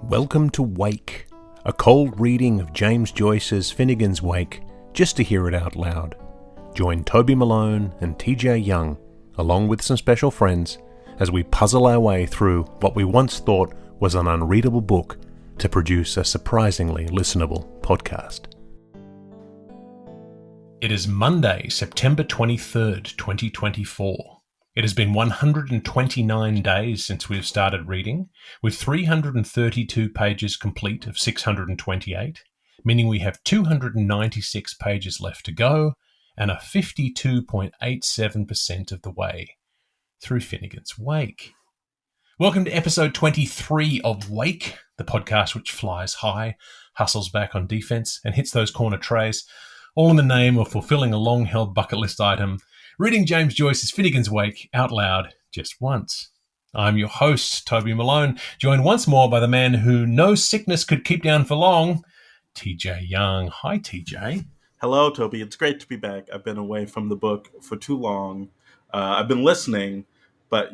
Welcome to Wake, a cold reading of James Joyce's Finnegans Wake, just to hear it out loud. Join Toby Malone and TJ Young, along with some special friends, as we puzzle our way through what we once thought was an unreadable book to produce a surprisingly listenable podcast. It is Monday, September 23rd, 2024. It has been 129 days since we've started reading, with 332 pages complete of 628, meaning we have 296 pages left to go and are 52.87% of the way through Finnegans Wake. Welcome to episode 23 of Wake, the podcast which flies high, hustles back on defense, and hits those corner trays, all in the name of fulfilling a long-held bucket list item, reading James Joyce's Finnegans Wake out loud just once. I'm your host, Toby Malone, joined once more by the man who no sickness could keep down for long, TJ Young. Hi, TJ. Hello, Toby. It's great to be back. I've been away from the book for too long. I've been listening, but,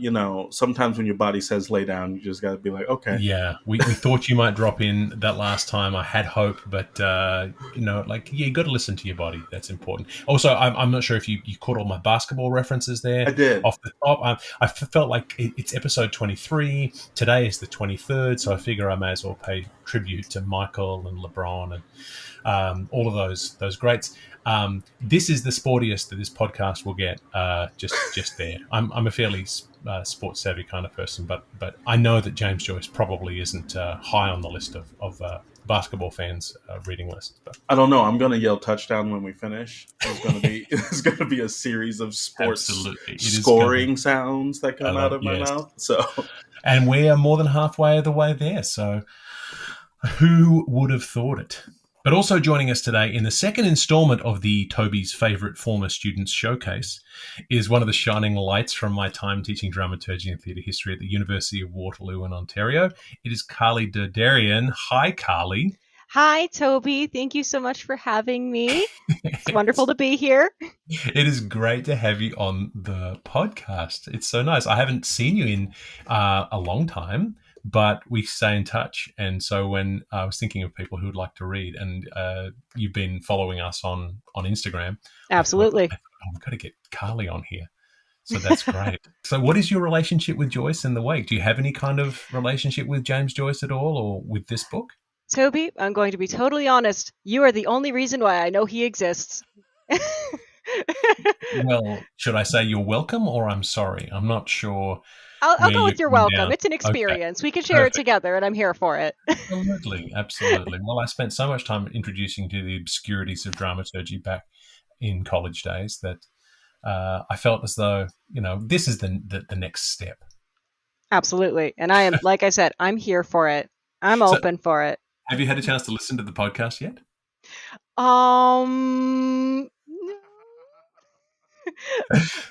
sometimes when your body says lay down, you just got to be like, okay. Yeah, we thought you might drop in that last time. I had hope, but, you got to listen to your body. That's important. Also, I'm not sure if you caught all my basketball references there. I did. Off the top, I felt like it's episode 23. Today is the 23rd, so I figure I may as well pay tribute to Michael and LeBron and all of those greats. This is the sportiest that this podcast will get. Just there. I'm a fairly sports savvy kind of person, but I know that James Joyce probably isn't high on the list of basketball fans' reading list. But I don't know. I'm going to yell touchdown when we finish. It's going to be a series of sports scoring sounds that come out of my mouth. So, and we are more than halfway of the way there. So, who would have thought it? But also joining us today in the second installment of the Toby's Favourite Former Students Showcase is one of the shining lights from my time teaching dramaturgy and theatre history at the University of Waterloo in Ontario. It is Carly Derderian. Hi, Carly. Hi, Toby. Thank you so much for having me. It's wonderful to be here. It is great to have you on the podcast. It's so nice. I haven't seen you in a long time, but we stay in touch. And so when I was thinking of people who would like to read, and you've been following us on Instagram. Absolutely. I thought, we've got to get Carly on here. So that's great. So what is your relationship with Joyce and the Wake? Do you have any kind of relationship with James Joyce at all, or with this book? Toby, I'm going to be totally honest. You are the only reason why I know he exists. Well, should I say you're welcome or I'm sorry? I'm not sure. I'll go with you're welcome. Down. It's an experience. Okay. We can share it together, and I'm here for it. Absolutely. Well, I spent so much time introducing to the obscurities of dramaturgy back in college days that I felt as though, this is the next step. Absolutely. And I am, like I said, I'm here for it. I'm open for it. Have you had a chance to listen to the podcast yet?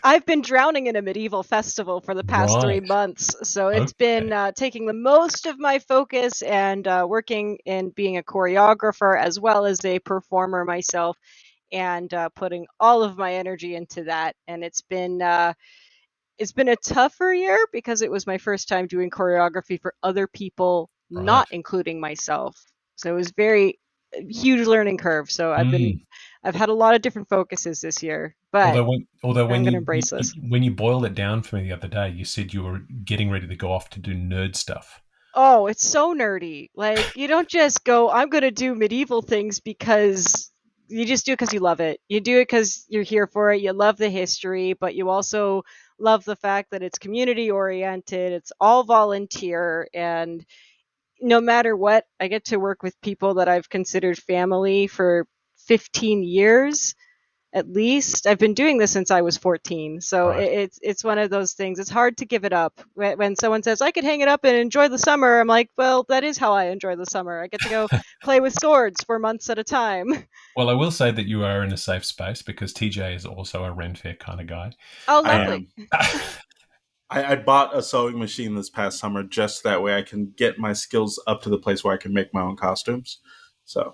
I've been drowning in a medieval festival for the past 3 months, so it's been taking the most of my focus and working in being a choreographer as well as a performer myself, and putting all of my energy into that. And it's been a tougher year because it was my first time doing choreography for other people, not including myself. So it was very huge learning curve. So I've had a lot of different focuses this year, but although when I'm going to embrace this. When you boiled it down for me the other day, you said you were getting ready to go off to do nerd stuff. Oh, it's so nerdy. Like, you don't just go, I'm going to do medieval things because you just do it because you love it. You do it because you're here for it. You love the history, but you also love the fact that it's community oriented. It's all volunteer, and no matter what, I get to work with people that I've considered family for 15 years at least. I've been doing this since I was 14. So it's one of those things. It's hard to give it up. When someone says, I could hang it up and enjoy the summer, I'm like, well, that is how I enjoy the summer. I get to go play with swords for months at a time. Well, I will say that you are in a safe space because TJ is also a Ren Fair kind of guy. Oh, lovely. I bought a sewing machine this past summer just that way I can get my skills up to the place where I can make my own costumes. So,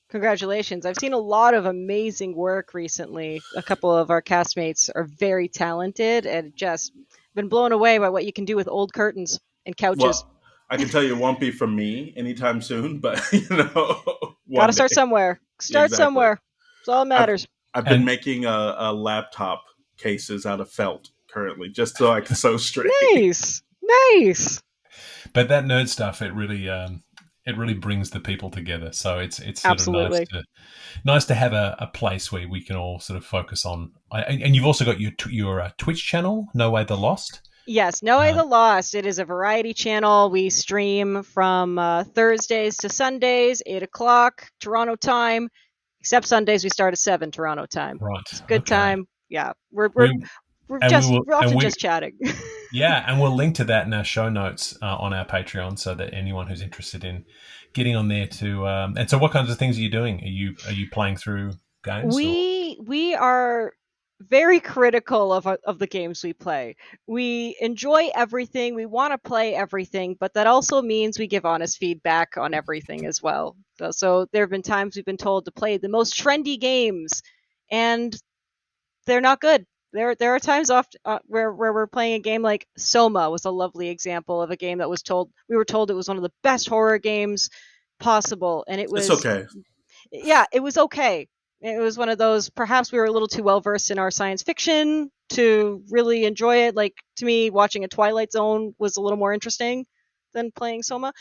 congratulations. I've seen a lot of amazing work recently. A couple of our castmates are very talented and just been blown away by what you can do with old curtains and couches. I can tell you it won't be from me anytime soon, but one Gotta start day. somewhere. Start Exactly. somewhere. That's all that I've matters. I've been And making a laptop cases out of felt currently, just so I can sew straight. Nice. Nice. but that nerd stuff, it really brings the people together. So it's sort of Absolutely. nice to have a place where we can all sort of focus on. And you've also got your Twitch channel, No Way the Lost. Yes, No Way Uh, the Lost. It is a variety channel. We stream from Thursdays to Sundays, 8 o'clock Toronto time. Except Sundays, we start at 7 Toronto time. right. It's a good Okay. time. Yeah, we're We, we're and we just will, we're often and we, just chatting. yeah, and we'll link to that in our show notes on our Patreon, so that anyone who's interested in getting on there to. And so, what kinds of things are you doing? Are you playing through games? Or? We are very critical of the games we play. We enjoy everything. We want to play everything, but that also means we give honest feedback on everything as well. So there have been times we've been told to play the most trendy games, and they're not good. There are times where we're playing a game like Soma was a lovely example of a game that we were told it was one of the best horror games possible, and it It's was okay. yeah, it was okay. It was one of those, perhaps we were a little too well versed in our science fiction to really enjoy it. Like, to me, watching a Twilight Zone was a little more interesting than playing Soma.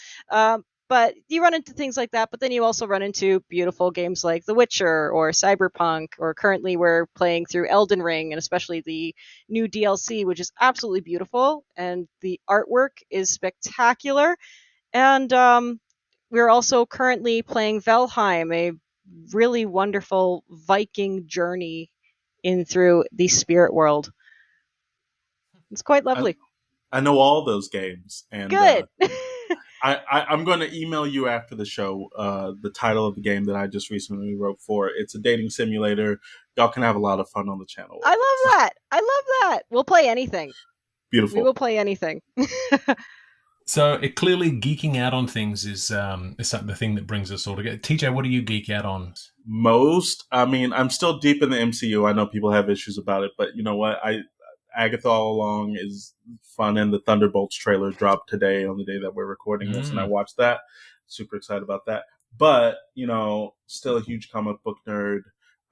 But you run into things like that, but then you also run into beautiful games like The Witcher or Cyberpunk, or currently we're playing through Elden Ring, and especially the new DLC, which is absolutely beautiful, and the artwork is spectacular. And we're also currently playing Valheim, a really wonderful Viking journey in through the spirit world. It's quite I, lovely. I know all those games, and Good. I'm going to email you after the show the title of the game that I just recently wrote for. It's a dating simulator. Y'all can have a lot of fun on the channel. I love that. I love that. We'll play anything. Beautiful. We will play anything. So it clearly geeking out on things is the thing that brings us all together. TJ, what do you geek out on? I mean, I'm still deep in the MCU. I know people have issues about it, but you know what? Agatha All Along is fun, and the Thunderbolts trailer dropped today on the day that we're recording this, and I watched that. Super excited about that. But, still a huge comic book nerd.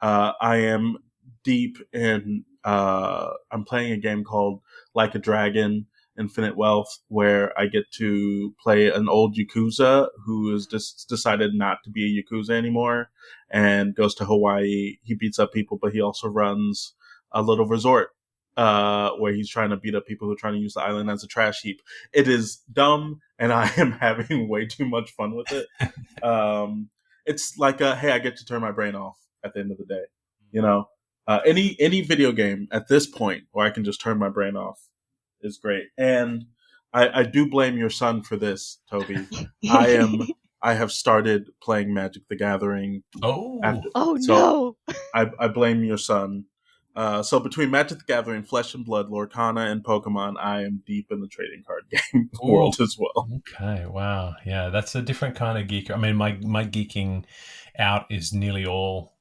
I am deep in, I'm playing a game called Like a Dragon, Infinite Wealth, where I get to play an old Yakuza who has just decided not to be a Yakuza anymore and goes to Hawaii. He beats up people, but he also runs a little resort where he's trying to beat up people who are trying to use the island as a trash heap. It is dumb, and I am having way too much fun with it. It's like, hey, I get to turn my brain off at the end of the day. Any video game at this point where I can just turn my brain off is great. And I do blame your son for this, Toby. I have started playing Magic the Gathering. No. I blame your son. So between Magic the Gathering, Flesh and Blood, Lorcana, and Pokemon, I am deep in the trading card game world as well. Okay, wow. Yeah, that's a different kind of geek. I mean, my geeking out is nearly all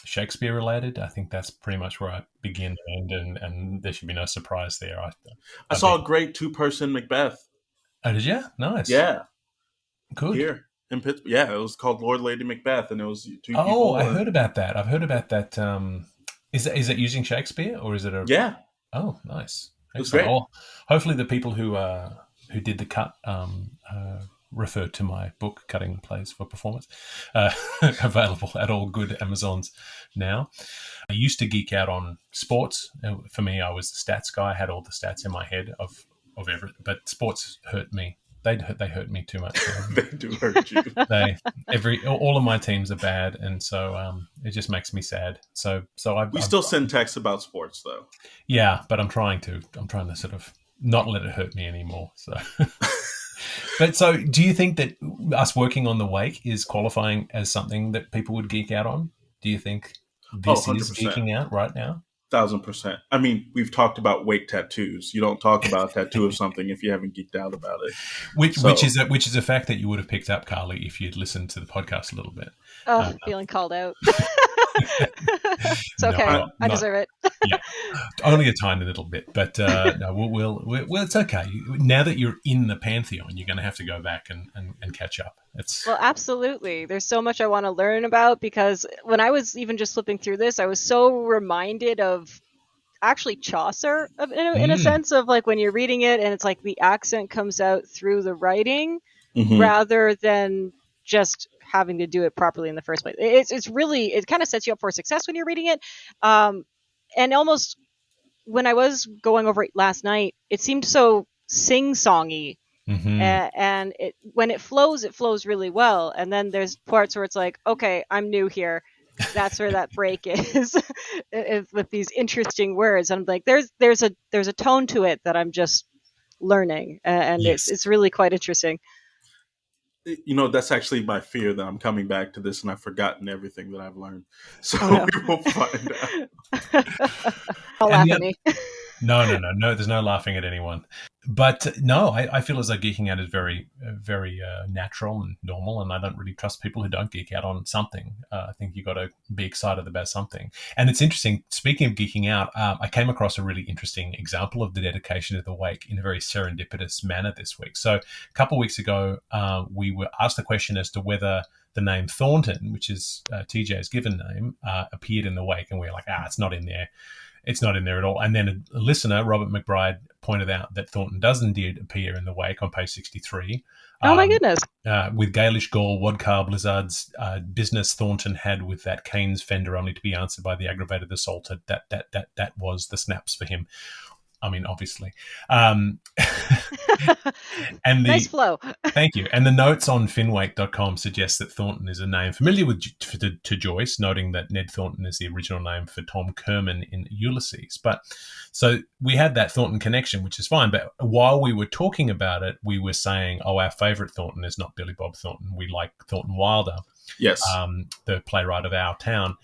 Shakespeare related. I think that's pretty much where I begin and end, and there should be no surprise there. I saw a great 2-person Macbeth. Oh, did you? Nice. Yeah. Good. Here in Pittsburgh. Yeah, it was called Lord Lady Macbeth, and it was 2 people. Oh, I heard about that. I've heard about that. Is it using Shakespeare, or is it a? Yeah. Oh, nice. It's great. Hopefully, the people who did the cut refer to my book, Cutting Plays for Performance, available at all good Amazons now. I used to geek out on sports. For me, I was the stats guy. I had all the stats in my head of everything, but sports hurt me. They hurt me too much. They do hurt you. All of my teams are bad, and so it just makes me sad. So we still send texts about sports, though. Yeah, but I'm trying to sort of not let it hurt me anymore. So, but so do you think that us working on the Wake is qualifying as something that people would geek out on? Do you think this is geeking out right now? 1,000%. I mean, we've talked about Wake tattoos. You don't talk about a tattoo of something if you haven't geeked out about it. Which is a fact that you would have picked up, Carly, if you'd listened to the podcast a little bit. Feeling called out. It's okay. No, I deserve it. yeah, only a tiny little bit, but no, it's okay. Now that you're in the pantheon, you're going to have to go back and catch up. Well, absolutely. There's so much I want to learn about, because when I was even just flipping through this, I was so reminded of actually Chaucer in a sense of like when you're reading it and it's like the accent comes out through the writing rather than just having to do it properly in the first place. It's really, it kind of sets you up for success when you're reading it. And almost when I was going over it last night, it seemed so sing-songy. And when it flows really well. And then there's parts where it's like, okay, I'm new here. That's where that break is with these interesting words. I'm like, there's a tone to it that I'm just learning, and Yes. it's really quite interesting. You know, that's actually my fear, that I'm coming back to this and I've forgotten everything that I've learned. So we will find out. Don't laugh at me. No. There's no laughing at anyone. But no, I feel as though geeking out is very, very natural and normal, and I don't really trust people who don't geek out on something. I think you've got to be excited about something. And it's interesting, speaking of geeking out, I came across a really interesting example of the dedication of the Wake in a very serendipitous manner this week. So a couple of weeks ago, we were asked the question as to whether the name Thornton, which is TJ's given name, appeared in the Wake, and we were like, it's not in there. It's not in there at all. And then a listener, Robert McBride, pointed out that Thornton does indeed appear in the Wake on page 63. Oh, my goodness. With Gaelish Gaul, Wadcar Blizzard's business Thornton had with that Keynes fender only to be answered by the aggravated assaulted. That was the snaps for him. I mean, obviously. And nice flow. Thank you. And the notes on finwake.com suggest that Thornton is a name familiar to Joyce, noting that Ned Thornton is the original name for Tom Kerman in Ulysses. But so we had that Thornton connection, which is fine. But while we were talking about it, we were saying, our favourite Thornton is not Billy Bob Thornton. We like Thornton Wilder. Yes. The playwright of Our Town.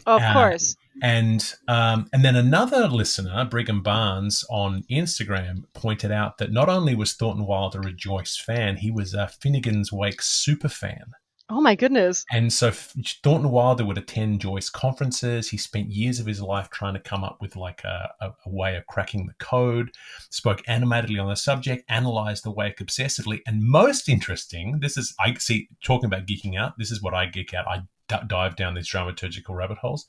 Of course. And then another listener, Brigham Barnes, on Instagram pointed out that not only was Thornton Wilder a Joyce fan, he was a Finnegans Wake super fan. Oh, my goodness. And so Thornton Wilder would attend Joyce conferences. He spent years of his life trying to come up with like a way of cracking the code, spoke animatedly on the subject, analysed the Wake obsessively. And most interesting, talking about geeking out, this is what I geek out. I dive down these dramaturgical rabbit holes.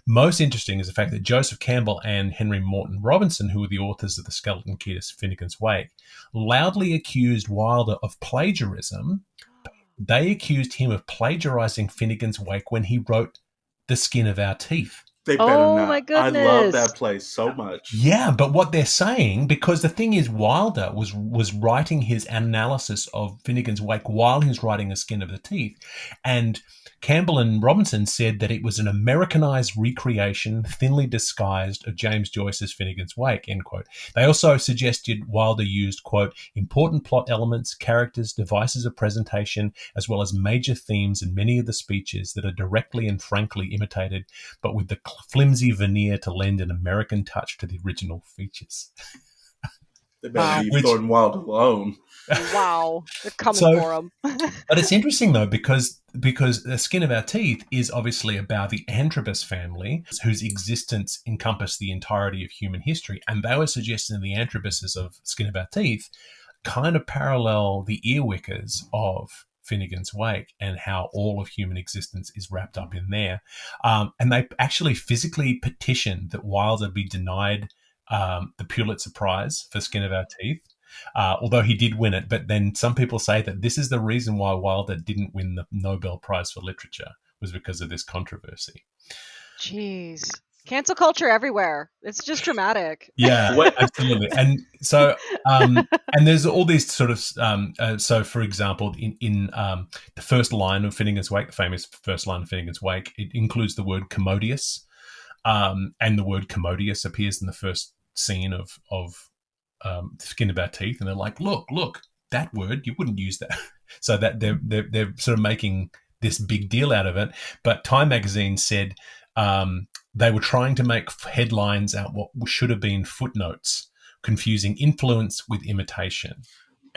Most interesting is the fact that Joseph Campbell and Henry Morton Robinson, who were the authors of the Skeleton Key to Finnegans Wake, loudly accused Wilder of plagiarism. They accused him of plagiarizing Finnegans Wake when he wrote The Skin of Our Teeth. They better not. My goodness. I love that place so much. Yeah, but what they're saying, because the thing is, Wilder was writing his analysis of Finnegans Wake while he was writing The Skin of the Teeth, and Campbell and Robinson said that it was an Americanized recreation, thinly disguised, of James Joyce's Finnegans Wake, end quote. They also suggested Wilder used, quote, important plot elements, characters, devices of presentation, as well as major themes in many of the speeches that are directly and frankly imitated, but with the flimsy veneer to lend an American touch to the original features. They better leave Thornton Wilder alone. Wow, they're coming for him. But it's interesting though, because The Skin of Our Teeth is obviously about the Antrobus family, whose existence encompassed the entirety of human history, and they were suggesting the Antrobuses of Skin of Our Teeth kind of parallel the earwickers of Finnegans Wake and how all of human existence is wrapped up in there. And they actually physically petitioned that Wilder be denied the Pulitzer Prize for Skin of Our Teeth. Although he did win it, but then some people say that this is the reason why Wilder didn't win the Nobel Prize for Literature, was because of this controversy. Jeez. Cancel culture everywhere. It's just dramatic. Yeah, absolutely. And so, and there's all these sort of, so for example, in the first line of Finnegans Wake, the famous first line of Finnegans Wake, it includes the word commodious, and the word commodious appears in the first scene of Skin of Our Teeth, and they're like, look, that word, you wouldn't use that. So that they're sort of making this big deal out of it. But Time magazine said they were trying to make headlines out what should have been footnotes, confusing influence with imitation.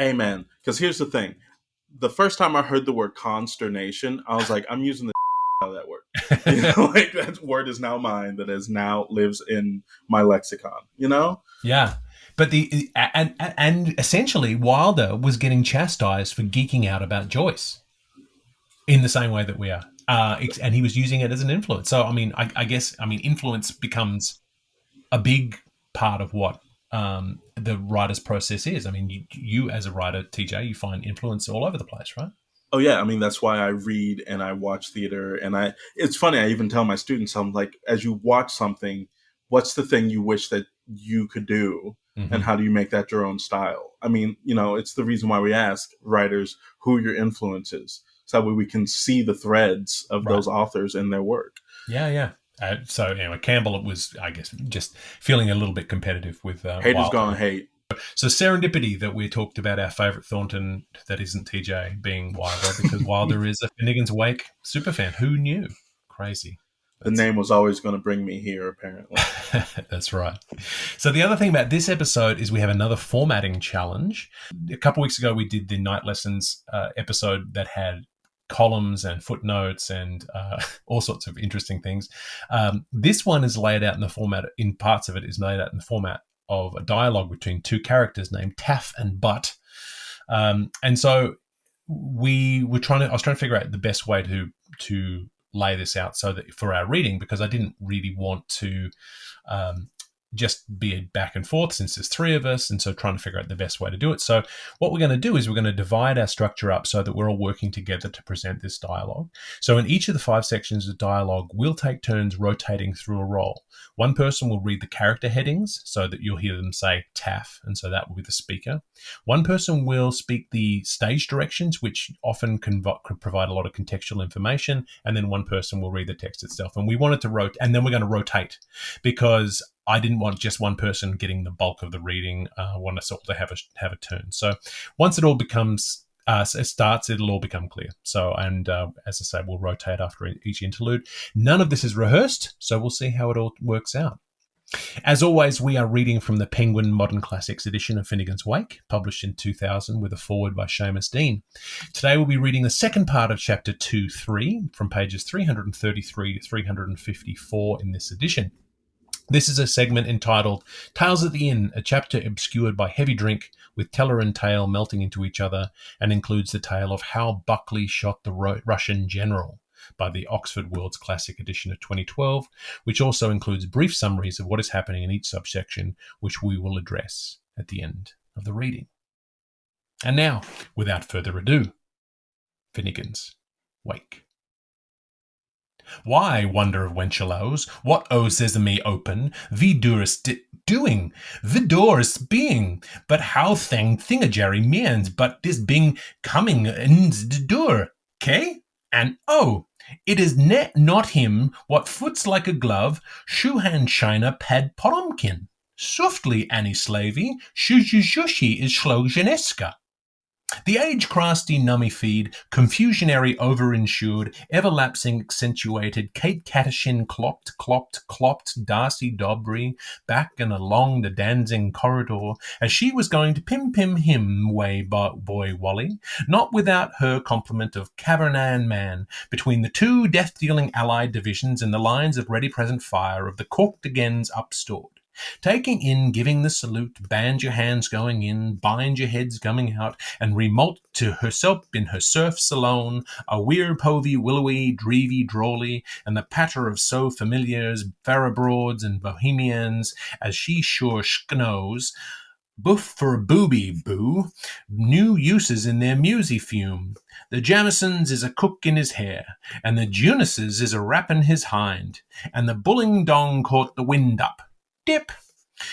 Amen. Because here's the thing. The first time I heard the word consternation, I was like, I'm using the out of that word. Like that word is now mine. That is now lives in my lexicon. Yeah. But and essentially Wilder was getting chastised for geeking out about Joyce in the same way that we are. And he was using it as an influence. So, I guess influence becomes a big part of what the writer's process is. You as a writer, TJ, you find influence all over the place, right? Oh yeah, that's why I read and I watch theater, and it's funny, I even tell my students, I'm like, as you watch something, what's the thing you wish that you could do, and how do you make that your own style? It's the reason why we ask writers who your influence is, so that way we can see the threads of those authors in their work. Yeah. So anyway, Campbell was, I guess, just feeling a little bit competitive with Haters Wilder. gonna hate. So serendipity that we talked about our favourite Thornton that isn't TJ being Wilder, because Wilder is a Finnegans Wake superfan. Who knew? Crazy. The name was always going to bring me here, apparently. That's right. So the other thing about this episode is we have another formatting challenge. A couple of weeks ago, we did the Night Lessons episode that had columns and footnotes and all sorts of interesting things. This one is laid out in the format, in parts of it is laid out in the format of a dialogue between two characters named Taff and Butt. And so I was trying to figure out the best way to lay this out so that for our reading, because I didn't really want to just be a back and forth since there's three of us, and so trying to figure out the best way to do it. So what we're going to do is we're going to divide our structure up so that we're all working together to present this dialogue. So in each of the 5 sections of dialogue, we'll take turns rotating through a role. One person will read the character headings so that you'll hear them say Taff, and so that will be the speaker. One person will speak the stage directions, which often can provide a lot of contextual information, and then one person will read the text itself. And we wanted to rotate, and then we're going to rotate, because I didn't want just one person getting the bulk of the reading. I want us all to have a turn. So once it all becomes starts, it'll all become clear. So, and as I say, we'll rotate after each interlude. None of this is rehearsed, so we'll see how it all works out. As always, we are reading from the Penguin Modern Classics edition of Finnegans Wake, published in 2000 with a foreword by Seamus Dean. Today we'll be reading the second part of Chapter 2-3 from pages 333 to 354 in this edition. This is a segment entitled Tales at the Inn, a chapter obscured by heavy drink, with teller and tale melting into each other, and includes the tale of how Buckley shot the Russian general by the Oxford World's Classic edition of 2012, which also includes brief summaries of what is happening in each subsection, which we will address at the end of the reading. And now, without further ado, Finnegans Wake. Why, wonder of Wenceslaus, what o sesame open, vi durst doing, the doorst being, but how thingajerry means, but this being coming ins the door, K? And oh, it is not him what foots like a glove, shoe hand shiner pad poromkin. Softly, Annie Slavey, shushi is Slogeneska. The age-crusty nummy feed, confusionary overinsured, everlapsing accentuated, Kate Catachin clopped Darcy Dobry back and along the dancing corridor as she was going to pim him way boy Wally, not without her complement of Cavernan man, between the two death-dealing allied divisions and the lines of ready present fire of the corked agains upstored. Taking in, giving the salute, band your hands going in, bind your heads coming out, and remote to herself in her serfs alone, a weir povey willowy, dreevy drawly, and the patter of so familiars, farabroads, and bohemians, as she sure knows, boof for booby boo, new uses in their musy fume. The Jamisons is a cook in his hair, and the Junices is a rappin' his hind, and the bulling dong caught the wind up. Dip.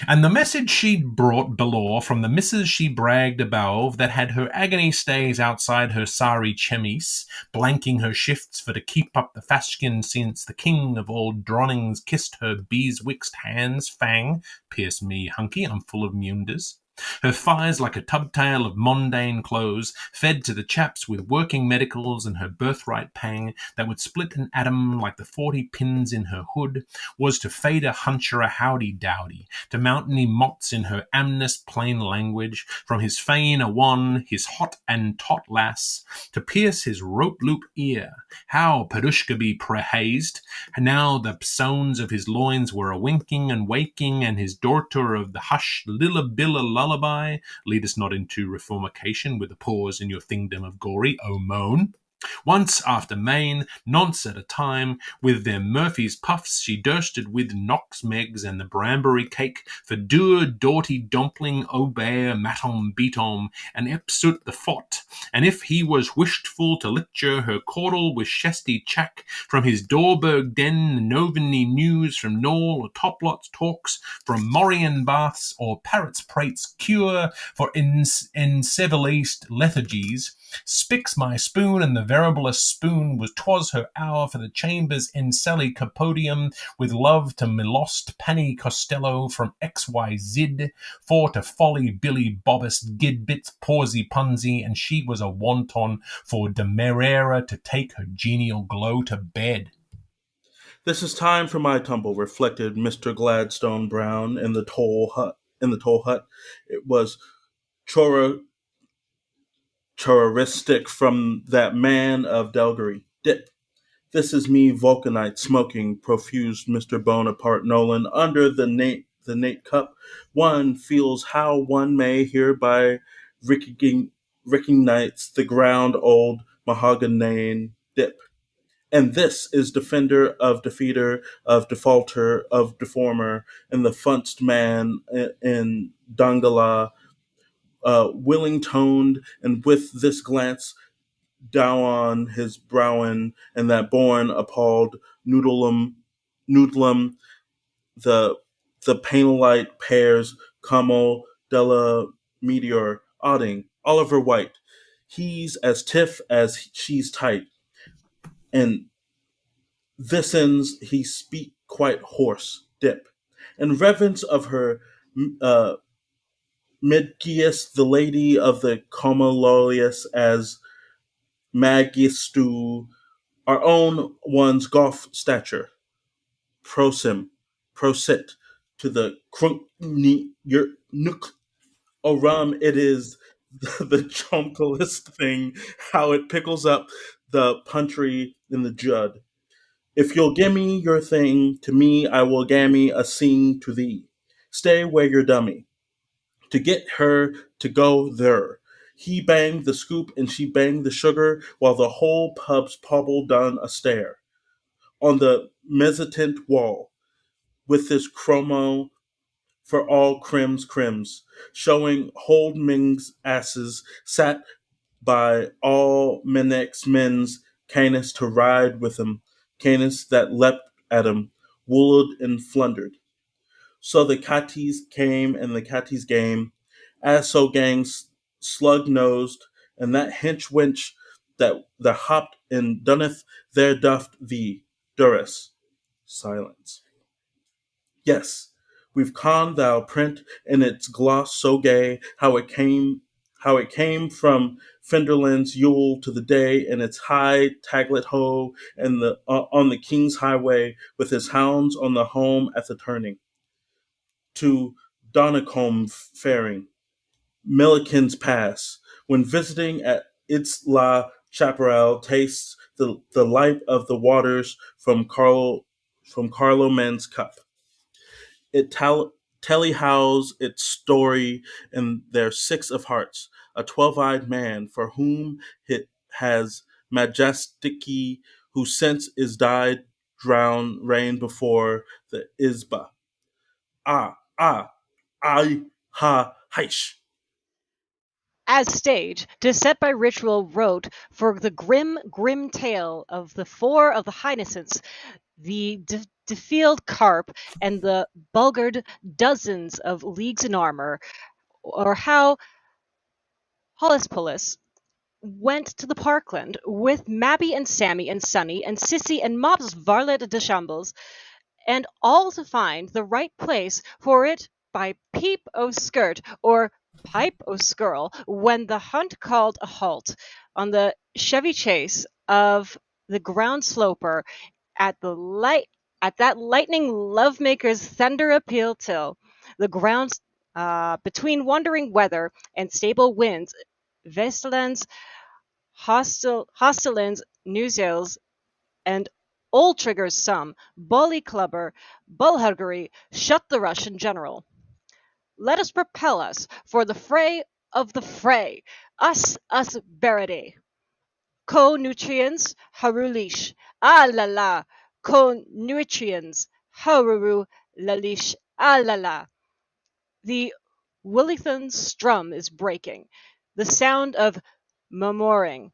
And the message she'd brought below from the missus she bragged above that had her agony stays outside her sari chemise, blanking her shifts for to keep up the fashion since the king of all dronnings kissed her beeswixt hands, fang, pierce me, hunky, I'm full of munders. Her thighs like a tubtail of mundane clothes, fed to the chaps with working medicals, and her birthright pang that would split an atom like the 40 pins in her hood, was to fade a huncher a howdy-dowdy, to mountainy mots in her amnest plain language, from his fane a one, his hot and tot lass, to pierce his rope-loop ear. How Padushka be prehazed, now the sounds of his loins were a-winking and waking, and his daughter of the hush lilla-billa lullaby, lead us not into reformication with a pause in your thingdom of gory, O moan. Once after main, nonce at a time, with their Murphy's puffs she dursted with Knox Megs and the Branbury cake, for dour doughty dumpling obey matom beatom, and epsut the fot, and if he was wishtful to licture her caudle with shesty chack, from his Dorberg den noveny news from Knoll or Toplots talks, from Morian baths or Parrots prates cure for ensevelaced lethargies, spix my spoon, and the veriblest spoon was 'twas her hour for the chambers in Sally Capodium, with love to Milost Panny Costello from XYZ, for to Folly Billy Bobbist Gidbits Pawsy Punsy, and she was a wanton for Demerara to take her genial glow to bed. This is time for my tumble, reflected Mr. Gladstone Brown in the toll hut. It was chororistic from that man of Delgary. Dip. This is me, Vulcanite, smoking, profused Mr. Bonaparte Nolan under the Nate cup. One feels how one may hereby recognize the ground old mahogany dip. And this is defender of defeater, of defaulter, of deformer, and the funced man in Dangala, willing toned, and with this glance down on his browen, and that born appalled noodlum, the panelite pairs, Como della Meteor, Odding, Oliver White. He's as tiff as she's tight, and this ends he speak quite hoarse, dip. In reverence of her Midgius, the lady of the Comololius, as Magistu, our own one's golf stature. Prosim, prosit, to the crunk your nook. Oh, rum, it is the chunklest thing, how it pickles up the puntry in the jud. If you'll gimme your thing, to me I will gammy a scene to thee. Stay where you're dummy. To get her to go there. He banged the scoop and she banged the sugar, while the whole pub's pobble done a stare. On the mezzotint wall, with this chromo for all crims, showing Holdming's asses, sat by all Menex's men's canis to ride with him, canis that leapt at him, wooled and flundered. So the catties came and the catties game, as so gangs slug-nosed, and that hench-wench that hopped and dunneth there duffed thee, Durus. Silence. Yes, we've conned thou print in its gloss so gay, how it came from Fenderland's Yule to the day in its high taglet hoe, and on the King's Highway with his hounds on the home at the turning. To Donnacombe faring, Milliken's Pass, when visiting at its La Chaparral, tastes the light of the waters from Carloman's cup. It tellyhows its story in their six of hearts, a 12-eyed man for whom it has majesticy, who since is died, drowned, reigned before the Isba. Ah, I, ha, heish. As stage, to set by ritual wrote for the grim tale of the four of the Highnesses, the defiled carp, and the bulgared dozens of leagues in armor, or how Holospolus went to the parkland with Mabby and Sammy and Sunny and Sissy and Mops Varlet de Shambles, and all to find the right place for it by peep o' skirt, or Pipe o' skirl when the hunt called a halt on the Chevy chase of the ground sloper at the light at that lightning lovemaker's thunder appeal till the ground between wandering weather and stable winds, Vestlands, Hostelins, Newsales, and Old Triggers some, Bully Clubber, Bullhuggery, shut the Russian general. Let us propel us for the fray of the fray, us Berede. Co-nutrients, harulish, ah la la, co-nutrients, haruru, lalish, ah la la. The Willithon strum is breaking, the sound of murmuring.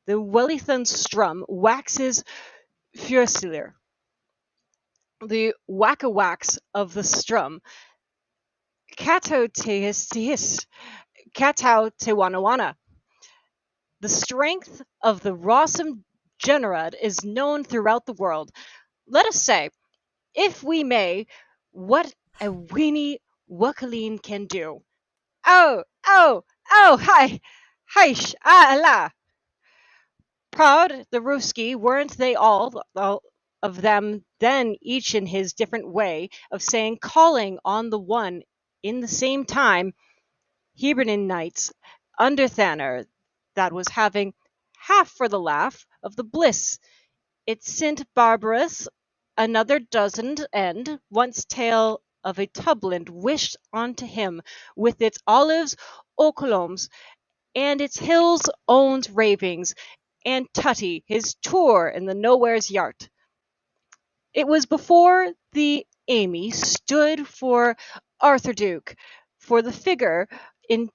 The Willithon strum waxes furiously. The whack-a-whacks of the strum, kato tehis, katao te-wana-wana. The strength of the Rossum Generad is known throughout the world. Let us say, if we may, what a weenie Wakaleen can do. Oh, oh, oh, hi, la. Proud, the Ruski, weren't they all of them then each in his different way of saying calling on the one in the same time Hibernin nights under Thanner that was having half for the laugh of the bliss. It sint Barbarous another dozen and once tale of a tubland wished unto him with its olives, ocoloms, and its hills owned ravings, and Tutty his tour in the nowhere's yart. It was before the Amy stood for Arthur Duke, for the figure in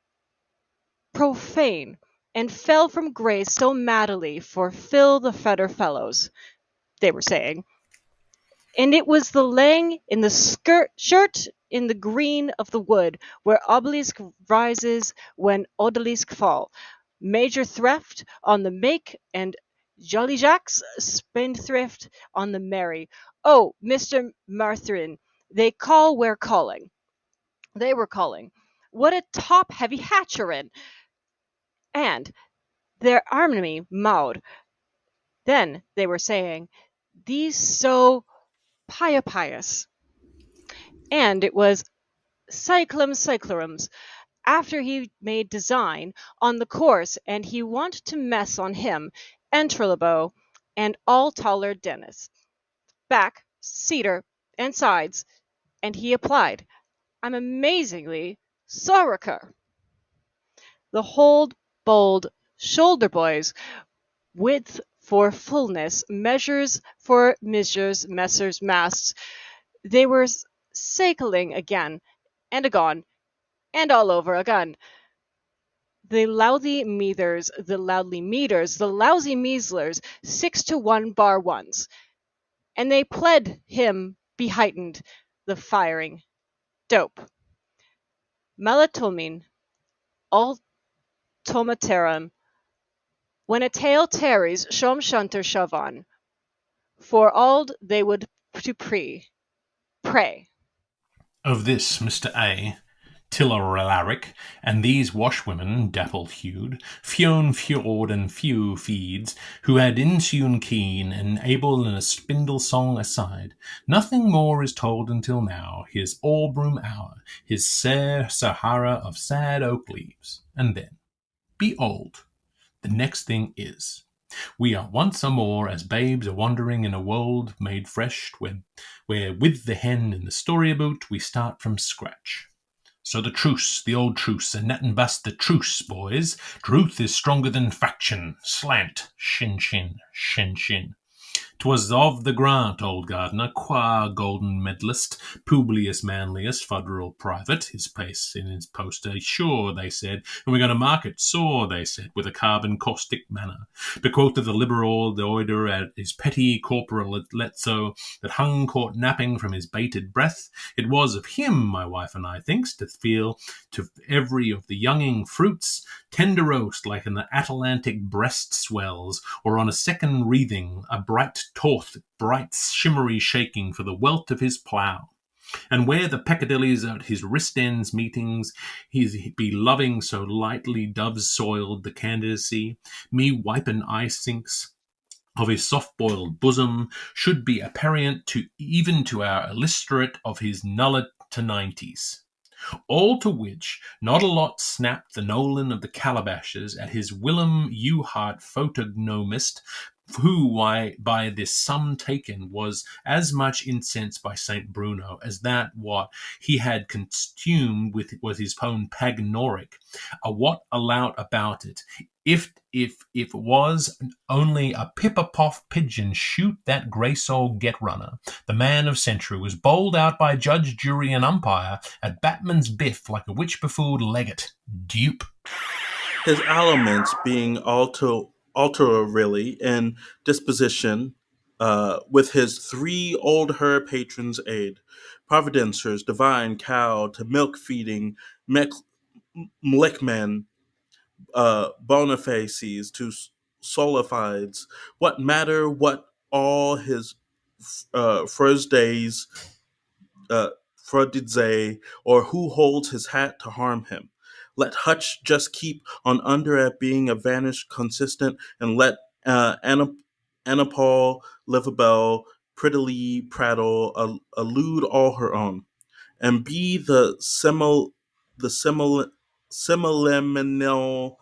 profane, and fell from grace so maddily for Phil the Fetter Fellows, they were saying. And it was the laying in the shirt in the green of the wood, where obelisk rises when odalisk fall. Major Thrift on the make, and Jolly Jack's spendthrift on the merry. Oh, Mr. Marthrin, they call where calling. They were calling. What a top-heavy hatcherin! And their army Maud. Then they were saying, these so pious. And it was cyclums, after he made design on the course, and he want to mess on him, Entralabo, and all taller Dennis. Back, cedar, and sides, and he applied. I'm amazingly sorriker. The whole bold shoulder boys, width for fullness, measures for measures, messers, masts, they were cycling again, and agone, and all over again. The lousy meters, the lousy measlers, 6-1 bar ones. And they pled him beheightened, the firing. Dope. Melatonin, automaterum. When a tale tarries, shom shunter shavan. For all they would to pray. Of this Mr. A. Tilleralaric, and these washwomen dapple-hued, Fionn Fjord and few feeds, who had insun keen and able in a spindle song aside. Nothing more is told until now, his Albroom hour, his Sahara of sad oak leaves. And then, behold, the next thing is, we are once more as babes a-wandering in a world made fresh, where with the hen in the story-aboot we start from scratch. So the truce, the old truce, and net and bust the truce, boys. Truth is stronger than faction. Slant, shin shin, shin shin. 'Twas of the grant, old gardener, qua golden medalist, Publius Manlius, federal private, his place in his poster, sure, they said, and we're going to mark it sore, they said, with a carbon caustic manner. Bequoth of the liberal oider at his petty corporal letso that hung caught napping from his bated breath, it was of him, my wife and I thinks, to feel to every of the younging fruits, tender roast like an Atlantic breast swells, or on a second wreathing, a bright torth, bright shimmery shaking for the wealth of his plough. And where the peccadillies at his wrist ends meetings, he'd be loving so lightly doves soiled the candidacy, me wiping eye sinks of his soft-boiled bosom should be apparent to even to our illustrate of his nullet to 90s. All to which not a lot snapped the Nolan of the calabashes at his whilom Uhart photognomist, who, why, by this sum taken, was as much incensed by Saint Bruno as that what he had consumed with was his own pagnoric, a what allowed about it. If was only a pipper-poff pigeon shoot that grey-soul get-runner, the man of century was bowled out by judge, jury, and umpire at Batman's biff like a witch-befooled legate. Dupe. His aliments being alterally in disposition, with his three old her patrons' aid, providencers divine cow to milk feeding mlickmen, bonifaces to solifides, what matter what all his Thursdays, Frodidze, or who holds his hat to harm him. Let Hutch just keep on under at being a vanished consistent, and let Anapol Livabelle prettily prattle, allude all her own, and be the similiminal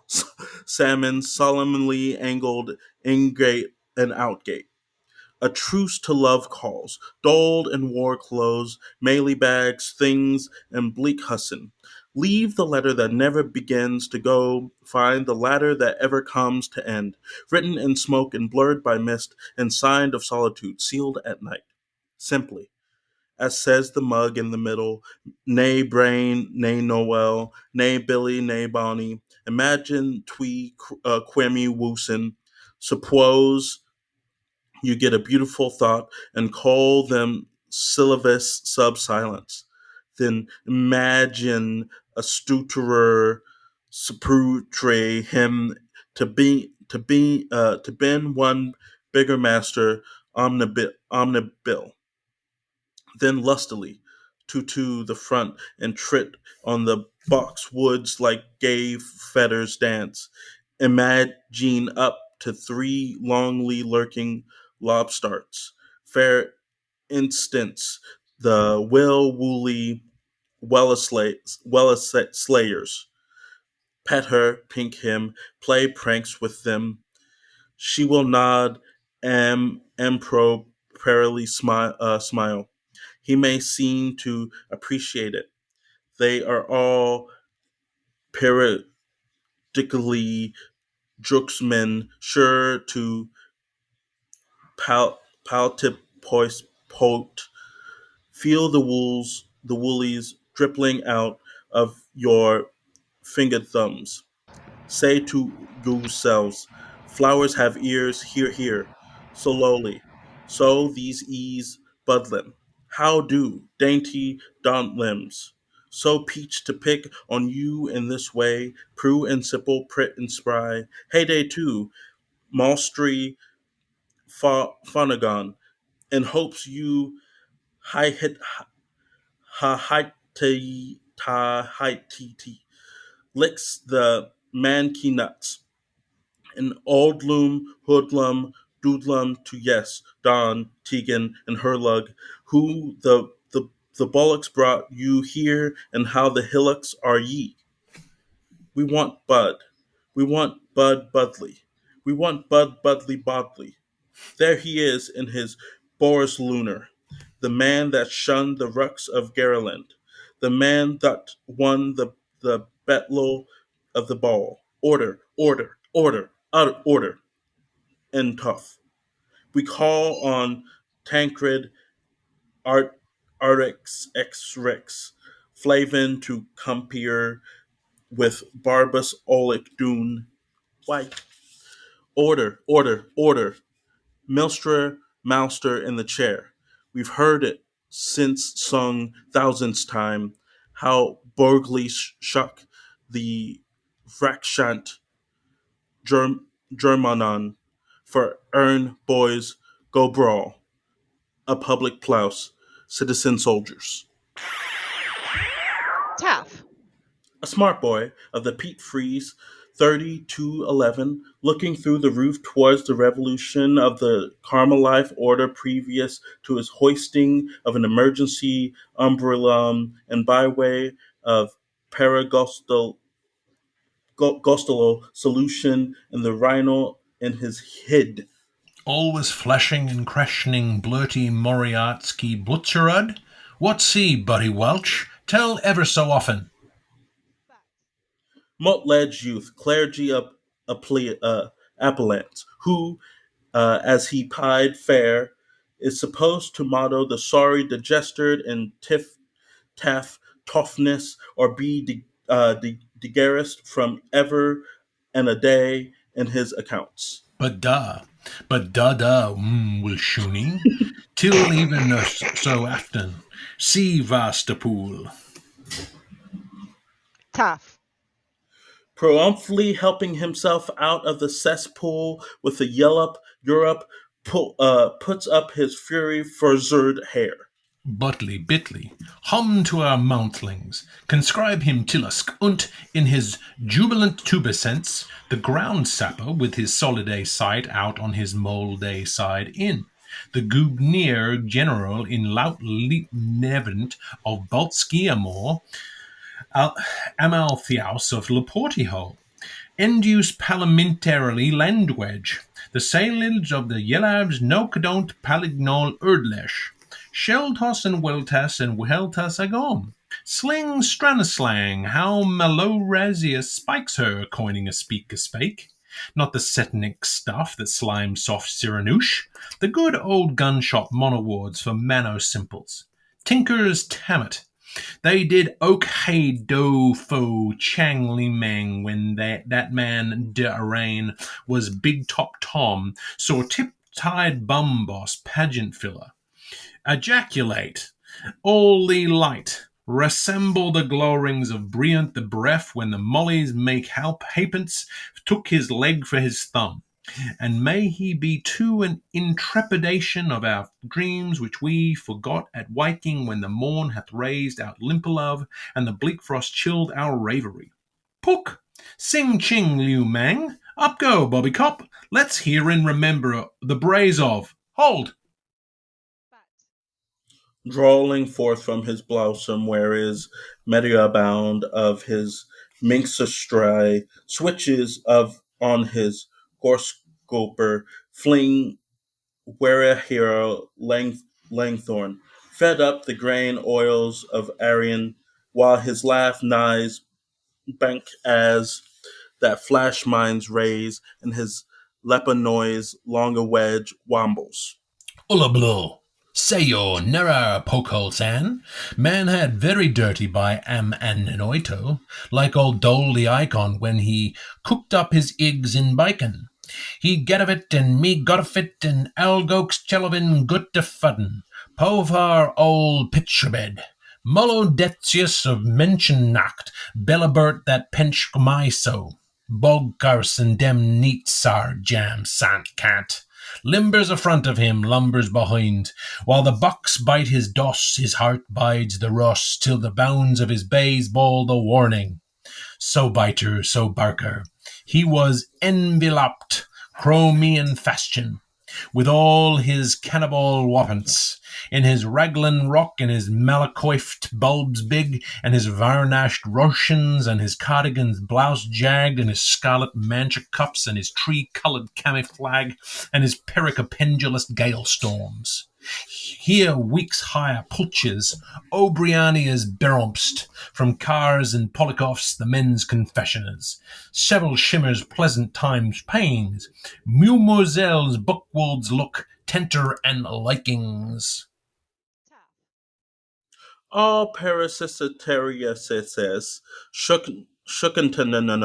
salmon solemnly angled ingate and outgate. A truce to love calls, doled in war clothes, melee bags, things, and bleak hussin. Leave the letter that never begins to go, find the ladder that ever comes to end, written in smoke and blurred by mist, and signed of solitude, sealed at night. Simply, as says the mug in the middle, nay Brain, nay Noel, nay Billy, nay Bonnie, imagine twee quemmy woosin, suppose you get a beautiful thought and call them syllabus sub silence. Then imagine a stutterer saprutre him to bend one bigger master omnibil. Then lustily to the front and trit on the boxwoods like gay fetters dance. Imagine up to three longly lurking lobstarts. Fair instance, the woolly slayers. Pet her, pink him, play pranks with them. She will nod improperly smile. He may seem to appreciate it. They are all periodically drooksmen, sure to paltipote, feel the woolies dripping out of your fingered thumbs. Say to yourselves, flowers have ears, hear, hear, so lowly. So these ease budlin. How do, dainty daunt limbs? So peach to pick on you in this way, prue and simple, prit and spry. Heyday too, Malstree Fonagon, in hopes you hi hit ha hi ta hi ti licks the mankey nuts. An oldloom, hoodlum, doodlum to yes, Don, Tegan, and her lug, who the bullocks brought you here, and how the hillocks are ye. We want Bud. We want Bud Budley. We want Bud Budley Bodley. There he is in his Boris Lunar, the man that shunned the rucks of Gareland, the man that won the battle of the ball. Order, order, order, order, and tough. We call on Tancred, Artix, X Rex, Flavin to compere with Barbus Oleg Dune. Why? Order, order, order. Milster, Mouster in the chair. We've heard it since sung thousandths time, how Borgly shuck the Vrakshant Germanon for earn boys go brawl, a public plouse, citizen soldiers. Taff. A smart boy of the Pete Freeze 3211, looking through the roof towards the revolution of the Carmelite order previous to his hoisting of an emergency umbrellum, and by way of paragostolo solution in the rhino in his head. Always flashing and crashing blurty Moriarty Butcherud? What see, Buddy Welch? Tell ever so often. Malt-ledge youth, clergy of Appellants, who, as he pied fair, is supposed to motto the sorry digested in taff toughness, or be degarest from ever and a day in his accounts. But da, will shooning, till even so aften, see vast pool. Taff. Promptly helping himself out of the cesspool with a yelp, Europe puts up his fury furzered hair. Butly bitly, hum to our mountlings, conscribe him Tillusk, und in his jubilant tubescence, the ground sapper with his soliday sight out on his molday side in. The Gugnier general in laut Nevent of Baltsky Amor, Amaltheus of Leportiho, Enduse parliamentarily language, the sailage of the Yellabs no don't palignol erdlesh, Sheltos and Weltas and Weltas agom. Sling stranislang, how Malorasius spikes her, coining a speak a spake. Not the setnick stuff that slimes soft Cyranouche, the good old gun shop monowards for mano simples. Tinkers tammet. They did oak hey do fo chang li mang when that man de arraign was big top Tom, saw tip tied bum boss pageant filler. Ejaculate, all the light, resemble the glowrings of Briant the Breath when the mollies make halfpence took his leg for his thumb. And may he be too an intrepidation of our dreams which we forgot at waking when the morn hath raised out Limpolove and the bleak frost chilled our ravery. Pook! Sing ching Liu Mang! Up go, Bobby Cop! Let's hear and remember the braze of Hold! Drawling forth from his blossom where is bound of his minxestry, switches of on his gorscoper, fling where a hero Langthorn, fed up the grain oils of Arian, while his laugh nighs bank as that flash minds raise, and his lepa noise longer wedge wambles. Ullablo! Sayo nera pokol san. Man had very dirty by am anoito, like old Dole the Icon when he cooked up his eggs in bacon. He get of it, and me got of it, and Algokes Chelovin gut de fudden. Povar old pitcherbed. Molodetius of Mentionnacht, Bellabert that pench my so. Bogkars and dem neat sar jam sant cant. Limbers afront of him, lumbers behind. While the bucks bite his doss, his heart bides the russ, till the bounds of his bays bawl the warning. So biter, so barker. He was enveloped, chromian fashion, with all his cannibal weapons, in his raglan rock and his malacoift bulbs big, and his varnished Russians, and his cardigan's blouse jagged, and his scarlet mancha cups, and his tree-coloured camouflage, and his pericopendulous gale storms. Here weeks higher pulches, Obriania's berompst, from cars and Polikoffs, the men's confessioners. Several shimmers pleasant times pains, Mumozel's Buckwald's look, tenter and likings. All parasitariasis shookentar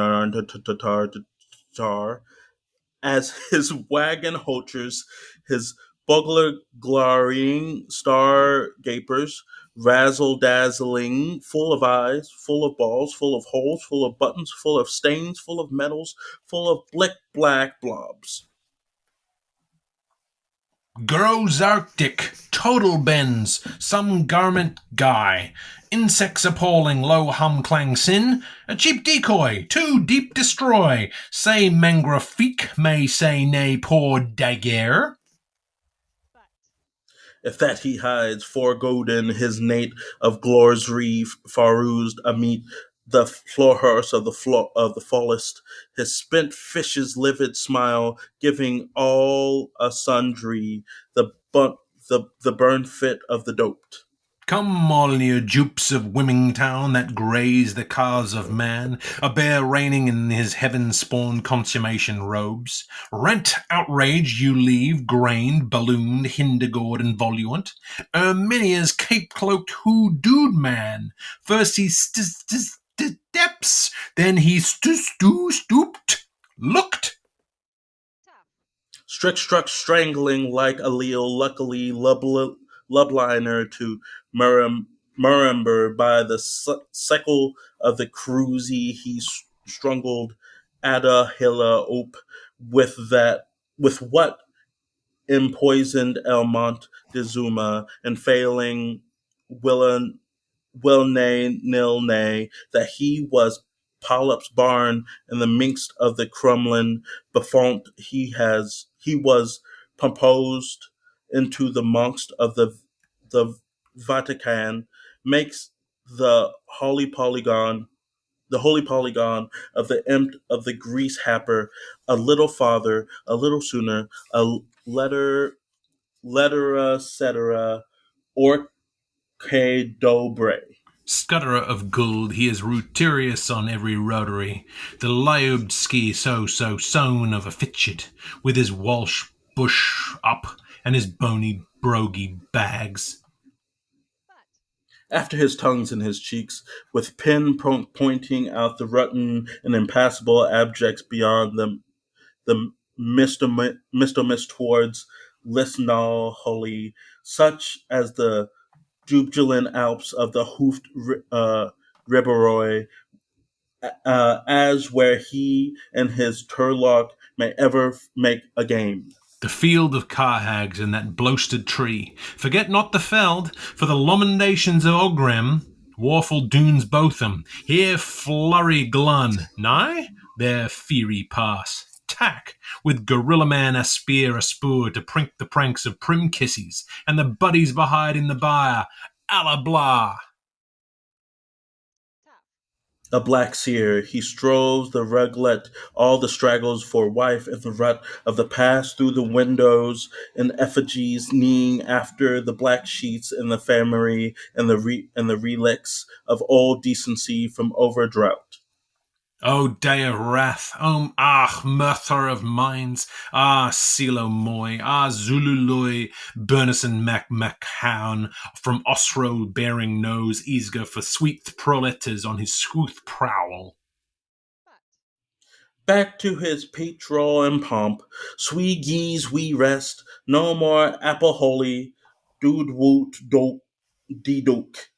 as his wagon holters, his bugler glaring star gapers, razzle dazzling, full of eyes, full of balls, full of holes, full of buttons, full of stains, full of metals, full of blick black blobs. Grows Arctic, total bends, some garment guy. Insects appalling, low hum clang sin. A cheap decoy, too deep destroy. Say mangraphique, may say nay poor daguerre. If that he hides, foregoden his nate of glores reef, farused amid the floorhurst of the fullest, his spent fish's livid smile, giving all a sundry, the burn fit of the doped. Come, all you dupes of Wymingtown that graze the cause of man, a bear reigning in his heaven-spawned consummation robes. Rent, outraged, you leave, grained, ballooned, hindergored, and voluant. Erminia's cape-cloaked hoodooed man. First he steps, then he stooped, looked. Struck strangling like a leal, luckily lubliner to Muramber by the seckle of the cruisy he struggled Ada Hilla op with what empoisoned Elmont de Zuma and failing Willan will nay nil nay that he was Polyp's barn in the minx of the Crumlin befont he was composed into the monks of the Vatican makes the holy polygon of the imp of the grease happer a little farther, a little sooner, a lettera cetera orque dobre. Scutterer of gold, he is ruturious on every rotary, the liobed ski so sown of a fitchit, with his Walsh bush up, and his bony brogy bags. After his tongues in his cheeks, with pen pointing out the rotten and impassable abjects beyond the mistomist towards Lisnal Holy, such as the jubilant Alps of the hoofed Riberoy, as where he and his Turlock may ever make a game. The field of carhags and that bloasted tree. Forget not the feld, for the lomendations of Ogrim, Warful Dunes Botham, here flurry glun, nigh, there fiery pass. Tack, with gorilla man a spear a spoor to prink the pranks of prim kissies, and the buddies behide in the byre, a la blah. A black seer, he stroves the reglet, all the straggles for wife in the rut of the past through the windows, in effigies kneeing after the black sheets in the infirmary and the relics of old decency from over drought. O day of wrath, murther of minds, Silo Moy, Zululoi, Burnison Macmachown, from Osro bearing nose, Isga for sweet proletas on his swooth prowl. Back to his petrol and pomp, sweet geese we rest, no more apple holy, dude woot doke de doke.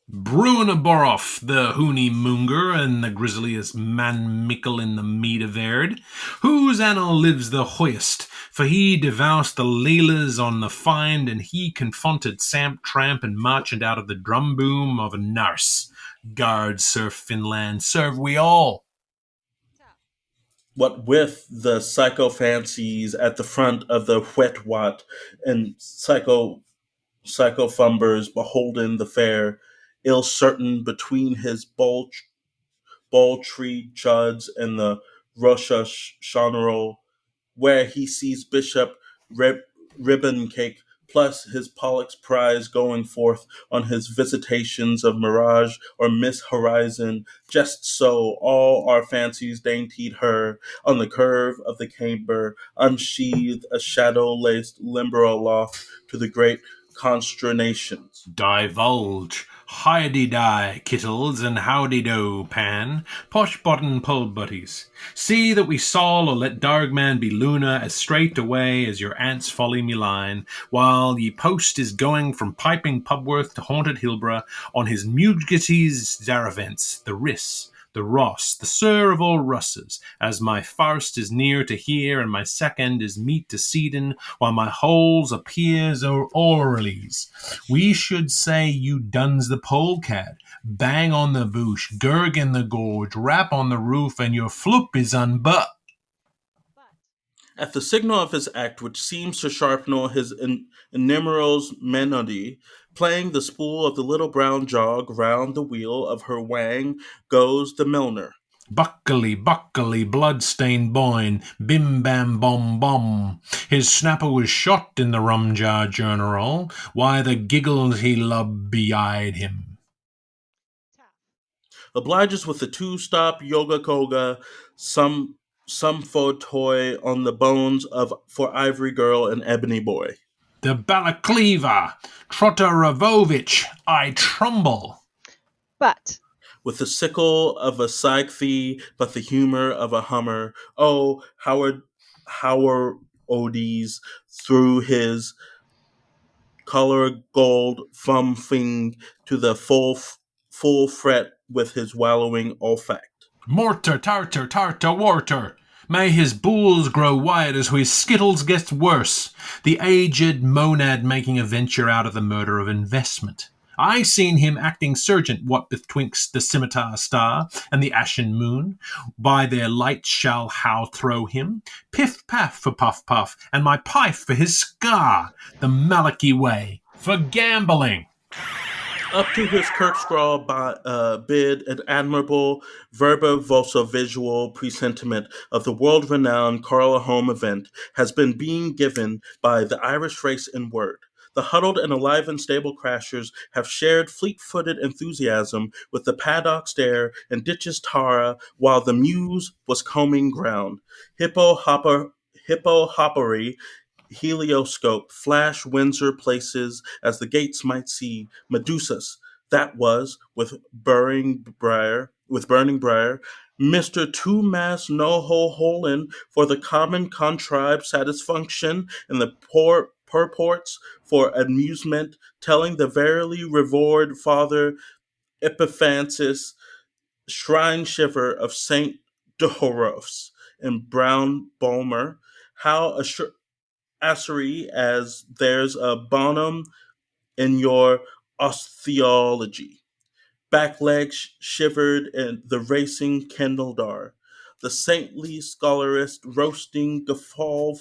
Bruin a Boroff, the Hoony Moonger, and the grisliest man mickle in the mead of Erd, whose annal lives the hoyest, for he devoused the Leelas on the find, and he confronted Samp, Tramp, and Marchant out of the drum boom of a nurse. Guard, Sir Finland, serve we all. What with the psycho-fancies at the front of the wet wat and psycho-fumbers beholden the fair, ill certain between his ball tree chuds and the Russia Shonero, where he sees Bishop Ribbon Cake plus his Pollux prize going forth on his visitations of Mirage or Miss Horizon, just so all our fancies daintied her on the curve of the camber, unsheathed a shadow-laced limber aloft to the great consternations. Divulge, hidey-die, kittles, and howdy-do, pan, posh-bottom pull-butties. See that we sol or let Dargman be Luna as straight away as your aunt's folly me line, while ye post is going from piping Pubworth to haunted Hilborough on his Muggeties Zaravents, the Riss, the Ross, the Sir of all Russes, as my first is near to here, and my second is meet to Seedon, while my holes appears o'er Orleys. We should say you duns the polecat, bang on the boosh, gurg in the gorge, rap on the roof, and your floop is unbutt. At the signal of his act, which seems to sharpen his innumerous melody, playing the spool of the little brown jog round the wheel of her wang, goes the milliner. Buckily, buckily, blood-stained boyne, bim-bam-bom-bom. His snapper was shot in the rum-jar general, why the giggles he loved be-eyed him. Obliges with the two-stop yoga-koga, some for toy on the bones of for ivory girl and ebony boy. The balaclava, Trotarovovich, I tremble. But With the sickle of a Psyche, but the humor of a hummer. Oh, Howard Odes through his color gold thumping to the full fret with his wallowing olfact. Mortar, tartar, tartar, warter. May his bools grow wide as his skittles gets worse. The aged monad making a venture out of the murder of investment. I seen him acting sergeant what betwixt the scimitar star and the ashen moon. By their light shall how throw him. Piff paff for puff puff, and my pipe for his scar. The Malachi way for gambling. Up to his Kirkscrawl bid, an admirable visual presentiment of the world-renowned Carla Home event has been being given by the Irish race in word. The huddled and enlivened stable crashers have shared fleet-footed enthusiasm with the paddock stare and ditches Tara while the muse was combing ground. Hippo hoppery helioscope, flash Windsor places as the gates might see, Medusas, that was, burning briar, Mr. Two-Mass No-Ho-Holin for the common contrived satisfaction and the purports for amusement, telling the verily revered Father Epiphanes, shrine shiver of Saint Dohoros and Brown Bulmer, how assery as there's a bonum in your osteology. Back legs shivered in the racing Kendaldar. The saintly scholarist roasting guffawed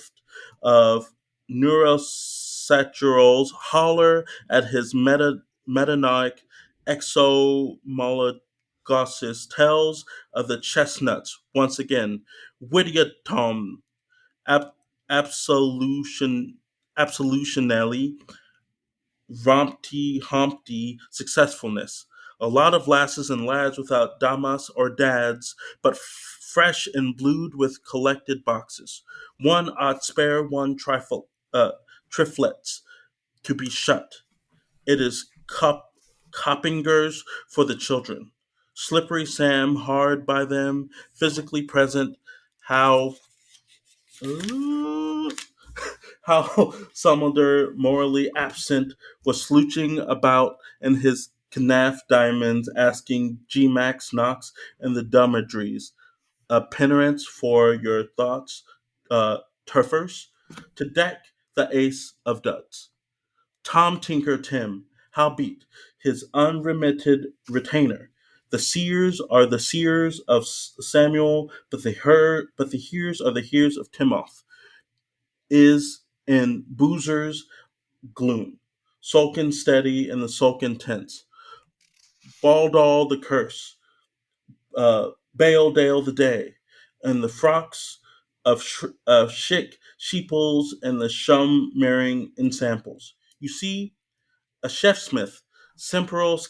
of neurosaturals holler at his metanoic exomologossus tells of the chestnuts once again. Whittier Tom absolutionally rompty humpty successfulness. A lot of lasses and lads without damas or dads, but fresh and blued with collected boxes. One odd spare, one triflets to be shut. It is coppingers for the children. Slippery Sam hard by them, physically present. How Sumulder, morally absent, was slouching about in his Knaf diamonds, asking G. Max Knox and the Dummadries, a penance for your thoughts, turfers, to deck the ace of duds. Tom Tinker Tim, howbeit, his unremitted retainer. The seers are the seers of Samuel, but the hears are the hears of Timoth. Is in Boozer's gloom, sulkin steady in the sulkin tents. Baldall the curse, Bale Dale the day, and the frocks of chic sheeples and the shum marrying in samples. You see, a chef smith, simperal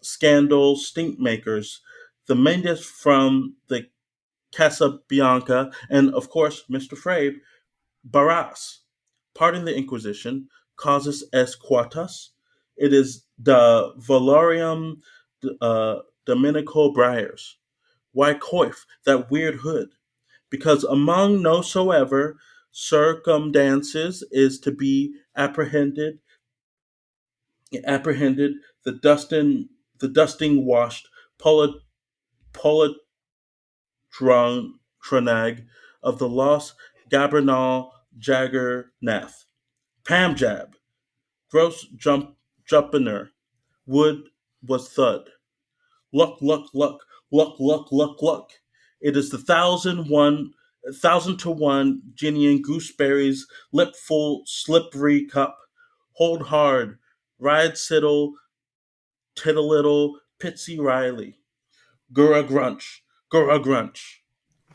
scandal stink makers, the Mendes from the Casa Bianca, and of course Mr. Frabe, Barras. Pardon the Inquisition, causus est quatus. It is the Valorium Dominical Briars. Why coif that weird hood? Because among no soever circumdances is to be apprehended the dusting washed Polatronag of the lost Gabernal Jagger Nath. Pam Jab, Gross Jumpener, Wood was Thud. Luck, luck, luck, luck, luck, luck, luck. It is the 1,000 to 1 ginny and gooseberries, lipful, slippery cup. Hold hard, ride siddle, tiddle Pitsy Riley. Gurra grunch, gurra grunch.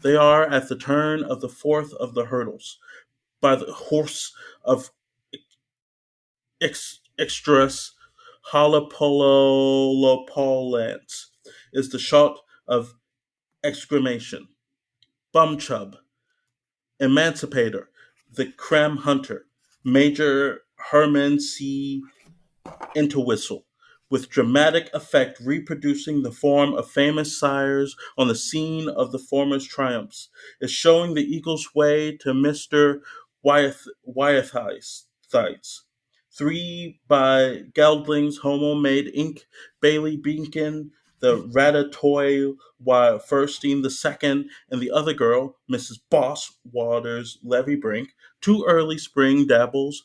They are at the turn of the fourth of the hurdles, by the horse of extras, Halapololopolance is the shot of exclamation. Bumchub, Emancipator, the Cram Hunter, Major Herman C. Interwhistle, with dramatic effect reproducing the form of famous sires on the scene of the former's triumphs, is showing the eagle's way to Mr. Wyathites. 3 by Geldling's Homo Made Inc., Bailey Beacon, the Ratatoy Furstein II, and the other girl, Mrs. Boss Waters Levy Brink, 2 early spring dabbles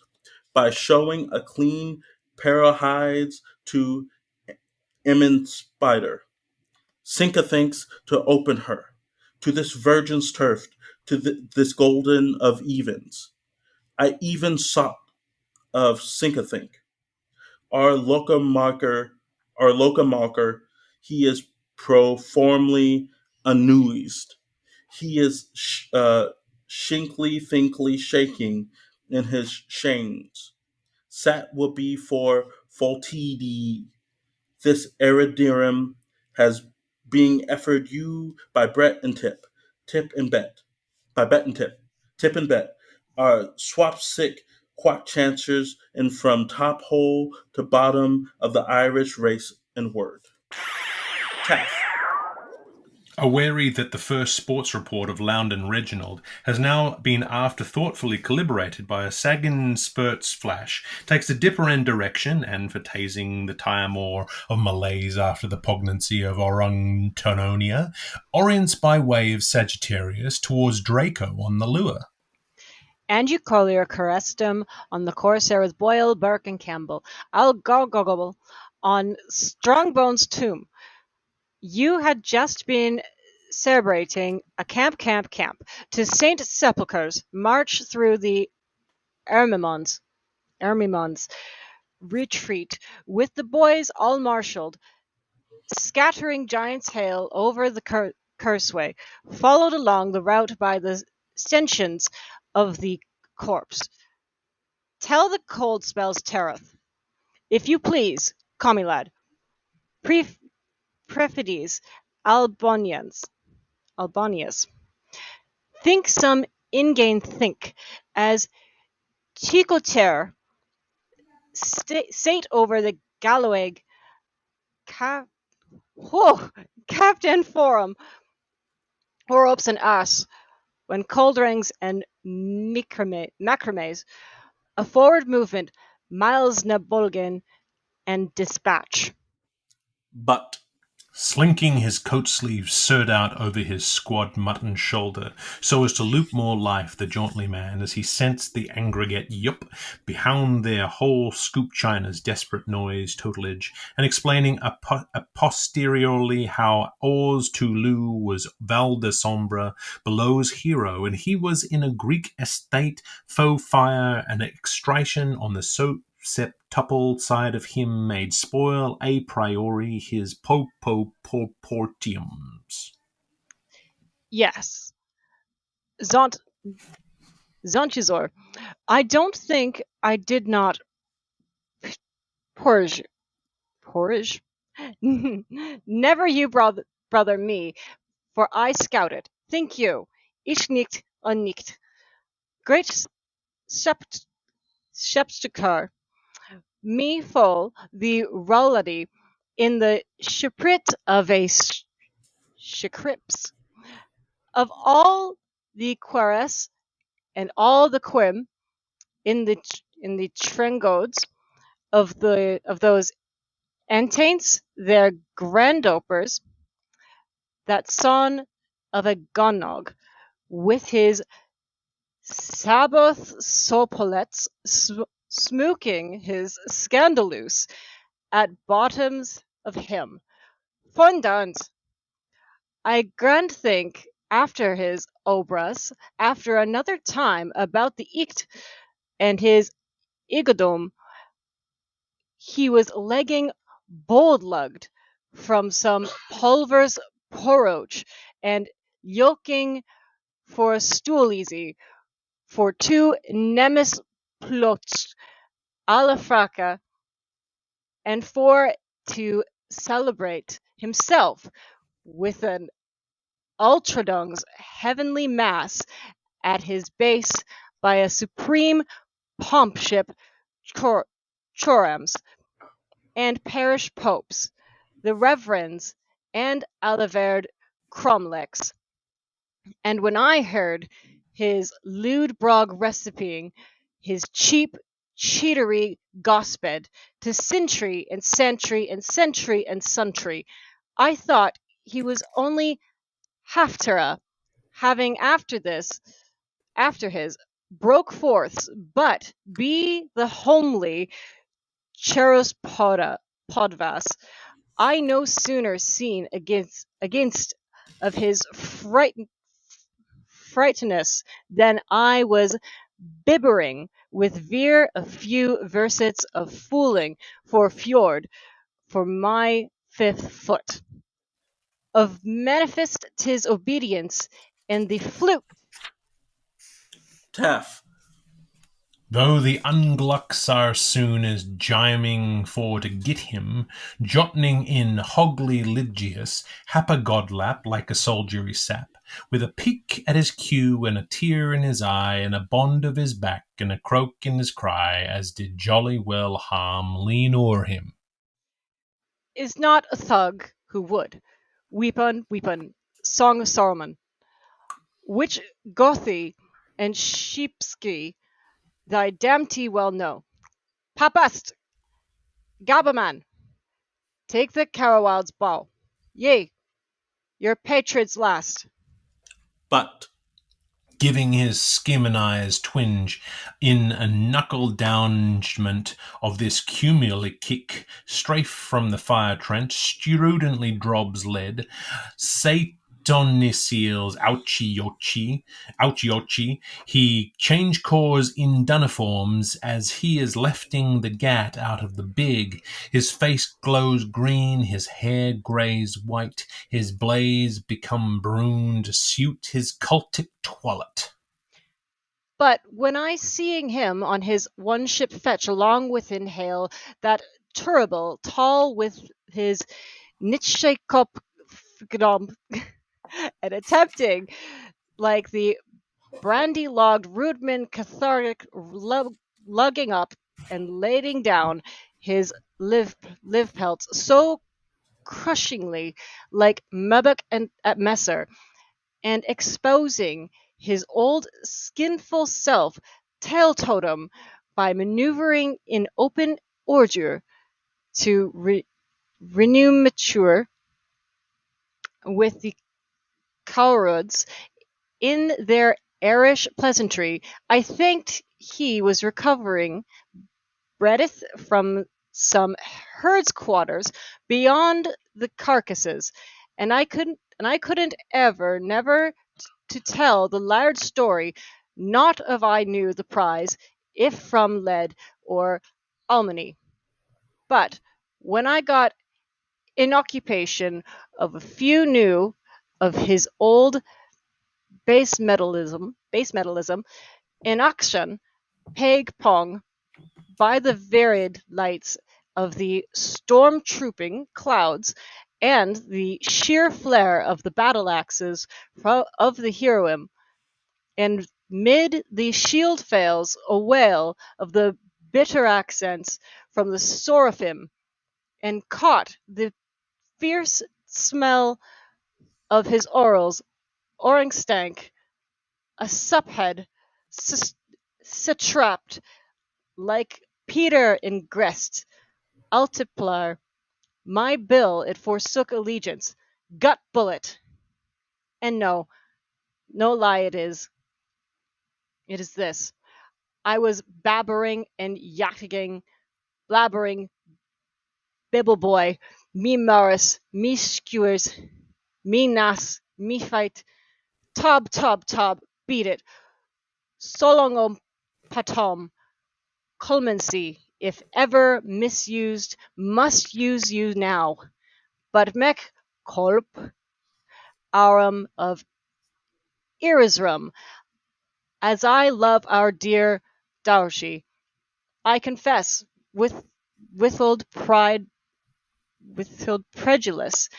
by showing a clean pair of hides to Emin Spider. Cinca thinks to open her, to this virgin's turf, to this golden of evens. I even sought of Cinca think. Our locomarker, he is proformly annuised. He is shinkly thinkly shaking in his chains. Sat will be for Foltidi. This eridirum has being effered you by Brett and Tip and Bet, by Bet and Tip and Bet, are swap sick quack chancers and from top hole to bottom of the Irish race and word. Taff. Awary that the first sports report of Lound and Reginald has now been after thoughtfully calibrated by a sagging spurts flash, takes a dipper end direction, and for tasing the Tiamore of Malays after the poignancy of Orangtononia, orients by way of Sagittarius towards Draco on the lure. Andrew Collier caressed him on the Corsair with Boyle, Burke, and Campbell. I'll go on Strongbone's tomb. You had just been celebrating a camp to St. Sepulchre's march through the Ermimons retreat with the boys all marshalled, scattering giant's hail over the Curseway, followed along the route by the stanchions of the corpse. Tell the cold spells terreth, if you please, commie lad. Prefides Albonians. Think some ingain think, as Chicotere sate over the Galloweg Captain Forum, Horrocks and Ass, when Coldraings and macrames, a forward movement, Miles Nabolgan, and Dispatch. But Slinking his coat sleeves sewed out over his squad mutton shoulder so as to loop more life the jauntly man as he sensed the aggregate yup behind their whole scoop china's desperate noise totalage, and explaining a posteriorly how Oz Tulu was Val de Sombra below's hero, and he was in a Greek estate faux fire and extraction on the septuple side of him made spoil a priori his portiums. Yes. Zonchizor, I don't think I did not porridge. Never you, brother me, for I scouted. Think you, ich nicht und nicht. Great Shepstakar, me full the rollady in the shiprit of a shicrips. Of all the quares and all the quim in the trengodes of those entaints their grandopers, that son of a Gonnog, with his Sabbath sopolets smooking his scandalous at bottoms of him. Fondant, I grant think after his obras, after another time about the icht and his igodom, he was legging bold-lugged from some pulvers poroch and yoking for a stool easy for two nemes plots a la fraca, and for to celebrate himself with an ultradung's heavenly mass at his base by a supreme pompship chorams and parish popes, the reverends and Alaverd Cromlechs. And when I heard his lewd brog recipeing his cheap cheatery gosped to century and century and century and suntry, I thought he was only haftera, having after his, broke forths, but be the homely cheros podvas, I no sooner seen against of his frightenous than I was bibbering with veer a few versets of fooling for fjord for my fifth foot. Of manifest 'tis obedience in the flute. Taff. Though the unglucks are soon as gyming for to get him, jotting in hogly Ligius, hap a godlap like a soldiery sap, with a peak at his cue and a tear in his eye, and a bond of his back and a croak in his cry, as did jolly well harm lean o'er him. Is not a thug who would. Weepon, Song of Solomon. Which Gothi and Sheepski thy damnty well know. Papast! Gabaman! Take the Carawild's bow. Yea, your patriot's last. But. Giving his skim-and-eyes twinge in a knuckle-downagement of this cumulative kick, strafe from the fire-trench, studently drobs lead, Satonisiels ouchiochi, he change cores in duniforms as he is lefting the gat out of the big. His face glows green, his hair greys white, his blaze become brune to suit his cultic toilet. But when I seeing him on his one ship fetch along with in hail that terrible tall with his Nitschekop and attempting like the brandy-logged Rudman cathartic lugging up and laying down his live pelts so crushingly like Mebuk and at Messer, and exposing his old skinful self tail totem by maneuvering in open ordure to renew mature with the cowrods in their airish pleasantry. I thinked he was recovering breadth from some herd's quarters beyond the carcasses, and I couldn't never to tell the laird story, not of I knew the prize, if from lead or almany. But when I got in occupation of a few new of his old base metalism in action, peg pong by the varied lights of the storm-trooping clouds and the sheer flare of the battle-axes of the heroine, and mid the shield fails a wail of the bitter accents from the seraphim, and caught the fierce smell of his orals, Orangstank, a suphead, satrapped like Peter in Grest, Altiplar, my bill it forsook allegiance, gut bullet. And no, no lie it is. It is this. I was babbering and yakking, blabbering, bibble boy, me Morris, me skewers, me nas, me fight, tob, beat it, so long patom, culmincy, if ever misused, must use you now. But mech kolp, aurum of Irisrum, as I love our dear Darshi, I confess, with withhold pride, withhold prejudice,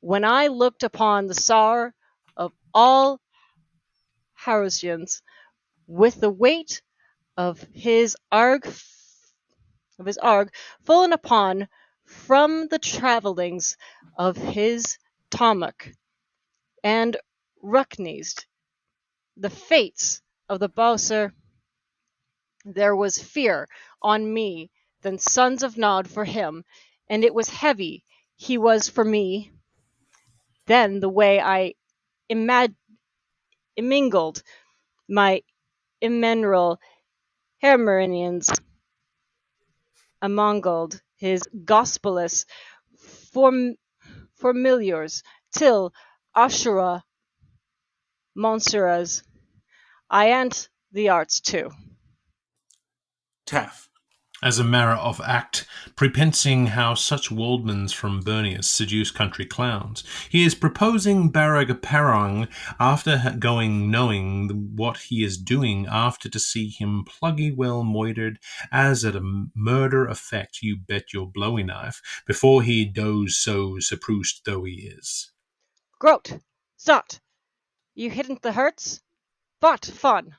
when I looked upon the Tsar of all Harusians, with the weight of his arg fallen upon from the travellings of his Tomuk and Ruckneast, the fates of the Bowser, there was fear on me than sons of Nod for him, and it was heavy he was for me. Then the way I immingled my immeneral Hermerians amongled his gospelous familiars, till Ashura Monsuras, I ant the arts too. Taff. As a matter of act, prepensing how such Waldmans from Burnius seduce country clowns, he is proposing Baragaparang after going knowing what he is doing after to see him pluggy well moitered as at a murder effect you bet your blowy knife before he does so surprised though he is. Grot, Zot, you hidn't the hurts? But fun.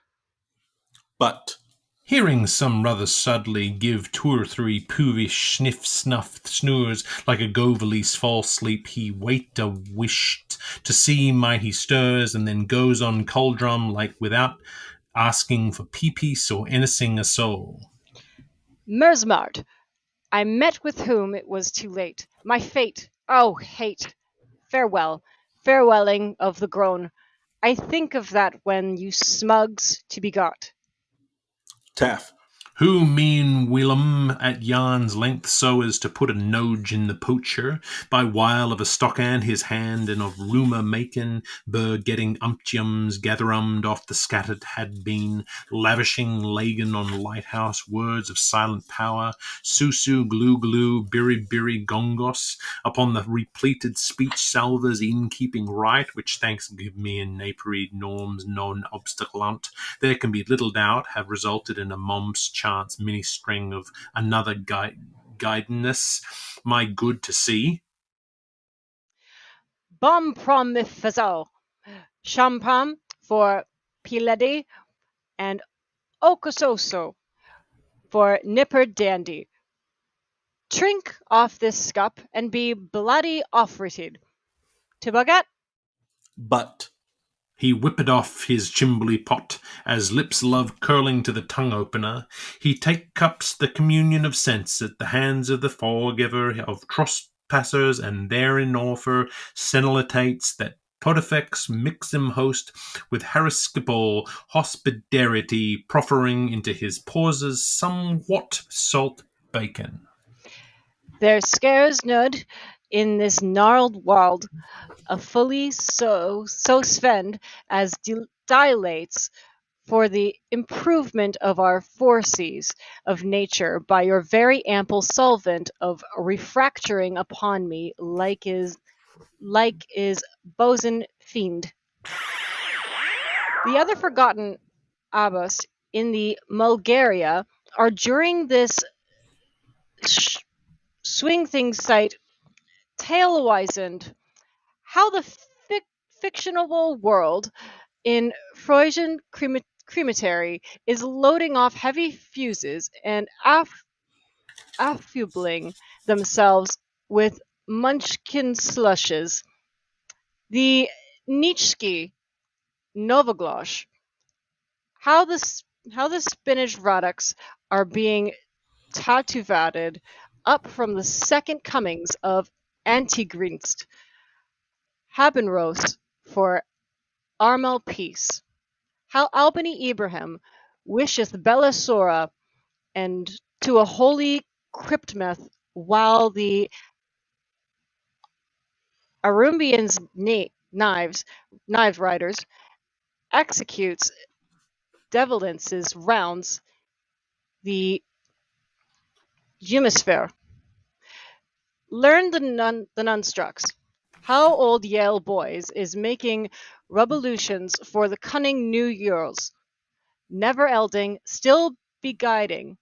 But. Hearing some rather suddenly give 2 or 3 poovish sniff-snuff snores like a govalise fall sleep, he wait a wished to see mighty stirs, and then goes on culdrum like without asking for peace or anything a soul. Mersmart, I met with whom it was too late. My fate, oh hate. Farewell, farewelling of the groan. I think of that when you smugs to be got. Taff. Who mean Willem at yarn's length so as to put a noge in the poacher, by while of a stockhand his hand and of rumour making, getting umptiums gatherummed off the scattered had been, lavishing Lagan on lighthouse words of silent power, susu glue biri gongos, upon the repleted speech salvers in keeping right, which thanks give me in napery norms non obstaculant, there can be little doubt have resulted in a mom's chance mini-string of another guidance, my good to see. Bom promifazo, shampam for piledi, and okososo for nipper dandy. Trink off this scup and be bloody offrited. Tibagat? But. He whipped off his chimbly pot, as lips love curling to the tongue-opener. He take cups the communion of sense at the hands of the forgiver of trespassers, and therein offer senilitates that Podifex mix him host with hariscipal hospitality, proffering into his pauses somewhat salt bacon. There scares nud in this gnarled world a fully so spend as dilates for the improvement of our forces of nature by your very ample solvent of refracturing upon me like is bosun fiend. The other forgotten abbas in the Mulgaria are during this swing thing sight tailwizened how the fictional world in Freudian crematory is loading off heavy fuses and affubling themselves with munchkin slushes. The Nietzsche Novoglosh, how the spinach products are being tatuated up from the second comings of Antichrist, Habenrost for Armel peace. How Albany Ibrahim wisheth Bella Sora and to a holy cryptmeth while the Arumbians knives riders executes devilances rounds the hemisphere. Learn the nunstrucks. How old Yale boys is making revolutions for the cunning new years, never elding, still be guiding,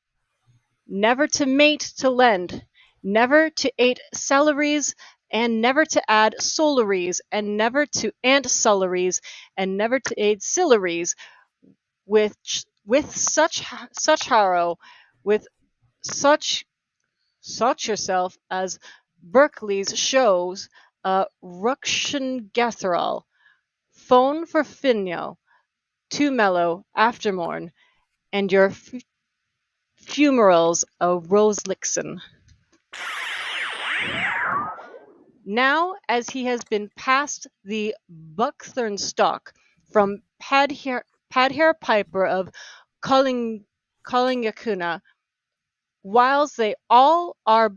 never to mate to lend, never to ate celeries, and never to add solaries, and never to ant celeries, and never to aid celeries, with such harrow, with such yourself as Berkeley's shows Ruction Getherall, phone for Finio, too mellow, aftermorn, and your fumerals a Roselixon. Now, as he has been past the Buckthorn stock from Padhair Piper of Collingacuna, whiles they all are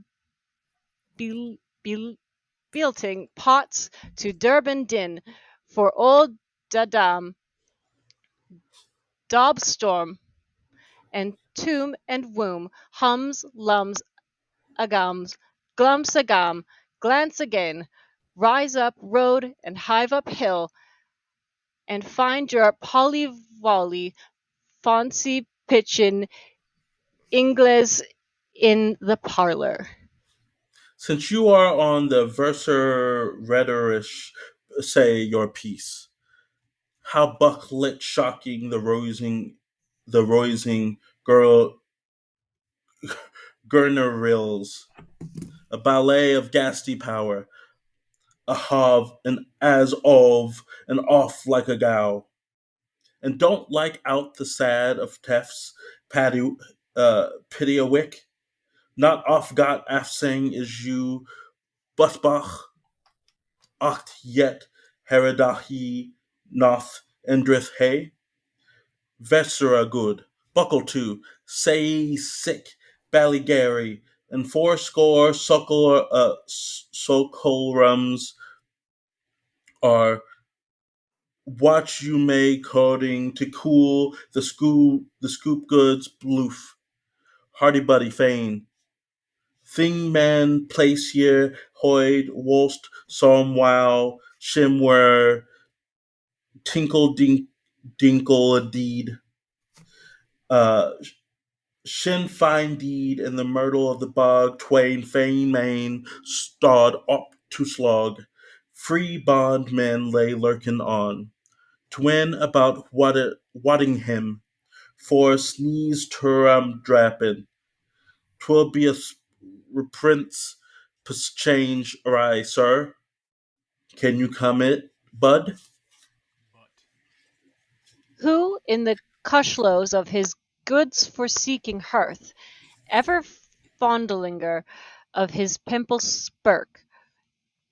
belting pots to Durban din for old Dadam, Dobstorm, and Tomb and Womb, hums, lums, agams, glumps agam, glance again, rise up road and hive up hill, and find your polyvolley, fancy pitchin' Ingles in the parlor. Since you are on the verser rhetorish, say your piece. How bucklit shocking the roising girl Gurnerills, a ballet of ghastly power, a hov, an as of, and off like a gow. And don't like out the sad of Teff's pity a wick, not off got afsang is you busbach, ocht yet heradahi noth endrith hay. Vesera good, buckle to, say sick, Ballygary, and fourscore socolrums are what you may coding to cool the scoop goods bloof. Hardy buddy fain. Thing man place here, hoid, wolst, somwow, shimwer, tinkle dinkle a deed. Uh Shin fine deed in the myrtle of the bog, twain fain main, stod up to slog. Free bondmen lay lurking on. Twin about Waddingham, for sneeze turum drappin. Twill be a reprints change awry, sir. Can you come it, bud? Who in the cushlows of his goods forseeking hearth, ever fondlinger of his pimple spurk,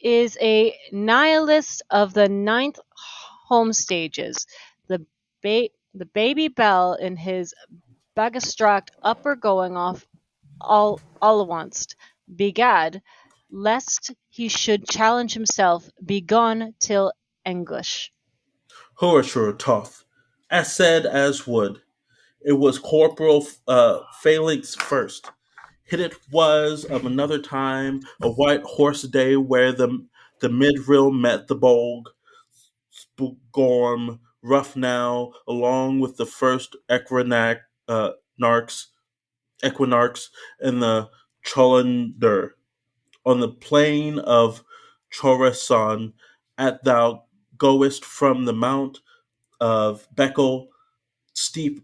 is a nihilist of the ninth home stages, the baby bell in his bagastract upper going off all once, begad, lest he should challenge himself, be gone till English. Horseshoe toth. As said as would. It was Corporal Phalanx first. Hit it was of another time a white horse day where the midrill met the bold Spugorm rough now along with the first equinarchs and the Cholander on the plain of Chorasan at thou goest from the mount of Beckel steep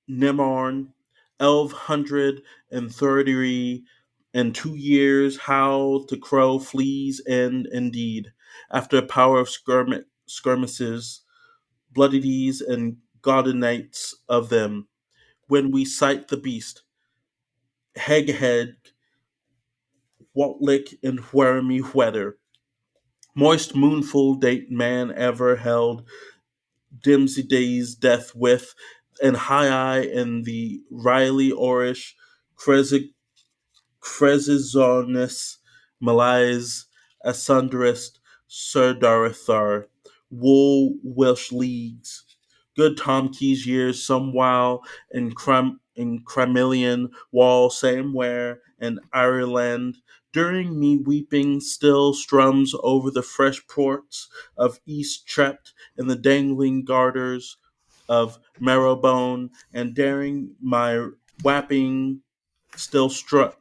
Nimorn 1130 and 2 years how the crow flees and indeed after a power of skirmishes bloodities and godenites of them when we sight the beast Heghead Waltlick and Wheremy Weather Moist moonful date man ever held dimsy day's death with, and high eye in the Riley Orish Cresizonis Malays Asunderist Sir Darithar Wool Welsh Leagues good Tom Keys years some while in Crimillion Wall samewhere in Ireland during me weeping still strums over the fresh ports of East Trept and the dangling garters of Marrowbone and daring my wapping still stunts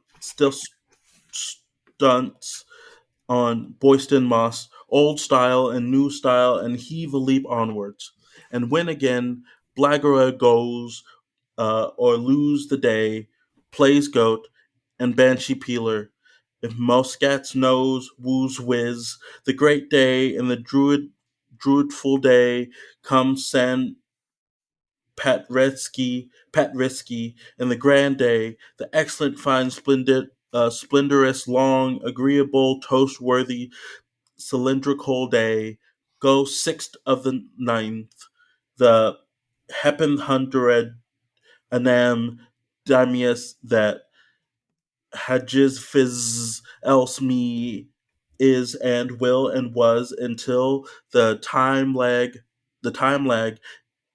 on Boyston Moss, old style and new style, and heave a leap onwards. And when again Blaggera goes or lose the day, plays goat and banshee peeler. If Muscat's nose woos whiz, the great day and the druidful day comes San Patrisky, and the grand day, the excellent, fine, splendid, splendorous, long, agreeable, toast-worthy, cylindrical day, go sixth of the ninth, the happen hundred anam damius that hadjiz fizz else me is and will and was until the time lag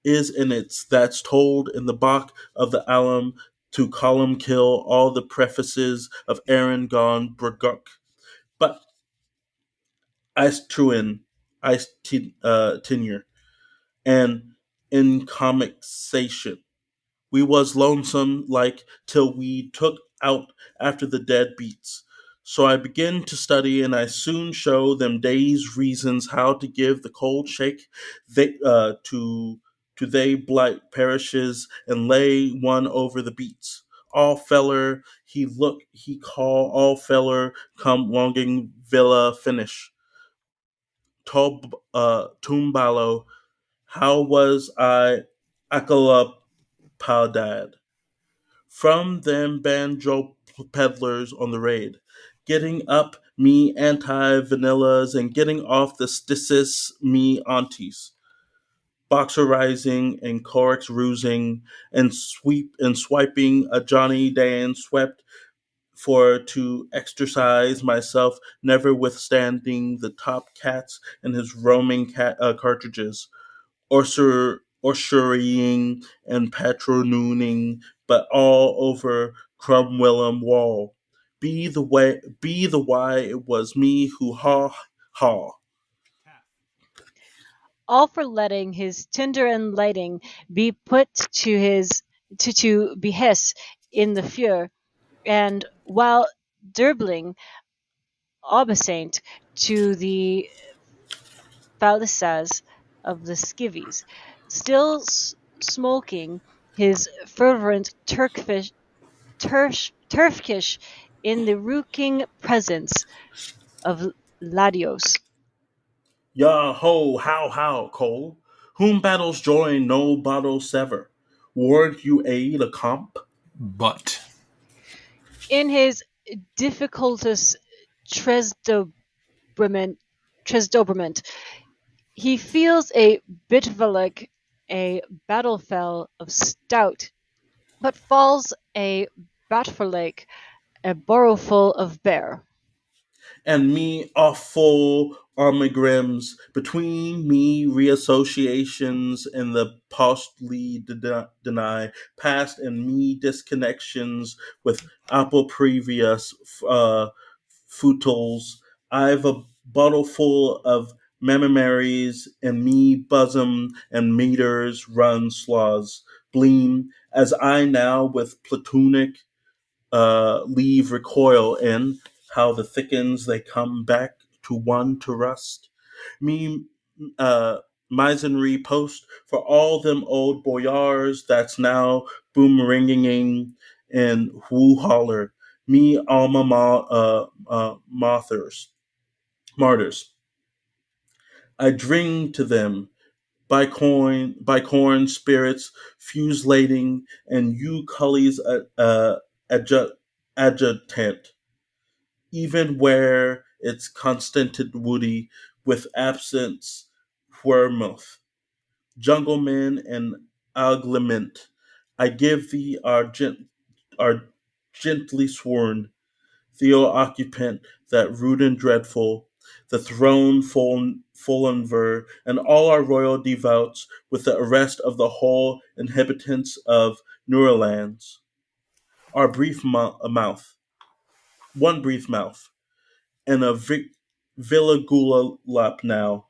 is in its that's told in the Bach of the Alum to column kill all the prefaces of Aaron gone Bruguk. But Ice Truin, Tenure, and in conversation. We was lonesome like till we took out after the dead beats. So I begin to study, and I soon show them days reasons how to give the cold shake to they blight parishes and lay one over the beats. All feller he call all feller come longing villa finish. Tumbalo, how was I akala dad? From them banjo peddlers on the raid, getting up me anti-vanillas and getting off the stissus me aunties, boxerizing and chorus rusing and swiping a Johnny Dan swept for to exercise myself, never withstanding the top cats and his roaming cartridges orchestrating and patronooning, but all over Cromwellham Wall. Be the why it was me who ha. All for letting his tinder and lighting be put to his to behest in the fure, and while dirbling obeisant to the phallices of the skivvies, still smoking his fervent turkish in the reeking presence of Ladios. Ya ho, how, Cole. Whom battles join, no battles sever. Ward you aid a comp? But In his difficultus tresdobrement, tresdobrement, he feels a bitvelek, a battlefell of stout, but falls a batforlake, a borrowful of bear. And me awful armigrims between me reassociations and the postly deny past and me disconnections with apple previous futals. I've a bottle full of memories and me bosom and meters run slaws gleam as I now with platonic leave recoil in how the thickens they come back to one to rust. Me uh, misenry post for all them old boyars that's now boomeranging and woo holler. Me martyrs. I drink to them by corn spirits fuselating and you cully's adju- adjutant even where it's constanted woody with absence wormouth, jungleman and aglement. I give thee our gently sworn Theo occupant that rude and dreadful, the throne fallen ver, and all our royal devoutes, with the arrest of the whole inhabitants of Neurlands. Our brief mouth, one brief mouth, and a Vilagula lap now,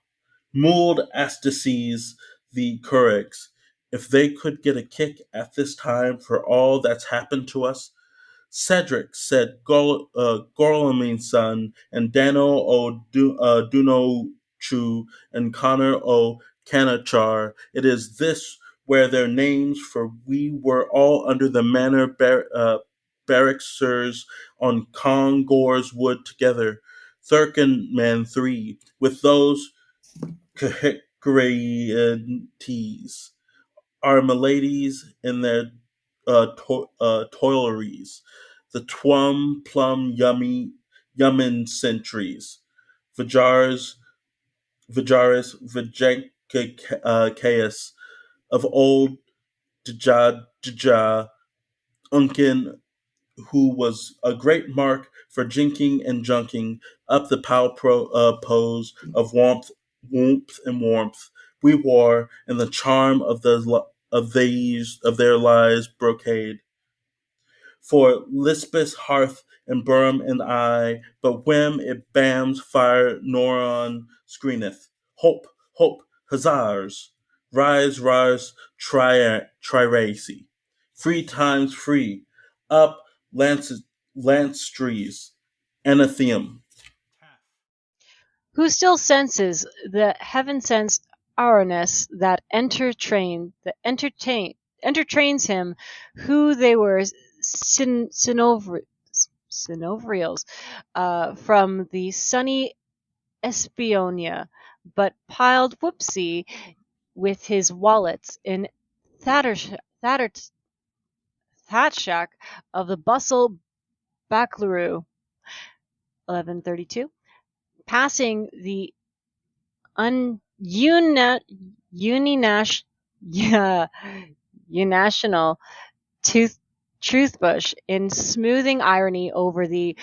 Mould Astaces the Curex. If they could get a kick at this time for all that's happened to us, Cedric said Gorlamin's son, and Dano o Dunochu, and Connor o Canachar. It is this where their names, for we were all under the manor barracksers on Congor's Wood together, Thurkin man 3, with those Kahikriantes, our miladies in their toileries, the plum yummin sentries, Vajaris, Vajankakas, of old Dja, Unkin, who was a great mark for jinking and junking up the pose of warmth we wore, and the charm of their lives brocade. For Lisbeth hearth and Burm and I, but whim it bams fire Noron screeneth. Hope, huzzars, rise, triracy. 3 times free, up lance trees, anathema. Who still senses the heaven-sent awareness that entertains him, who they were synovrials from the sunny Espionia, but piled whoopsie with his wallets in Thatshack of the bustle Baclaroo, 1132, passing the uninational truth bush in smoothing irony over the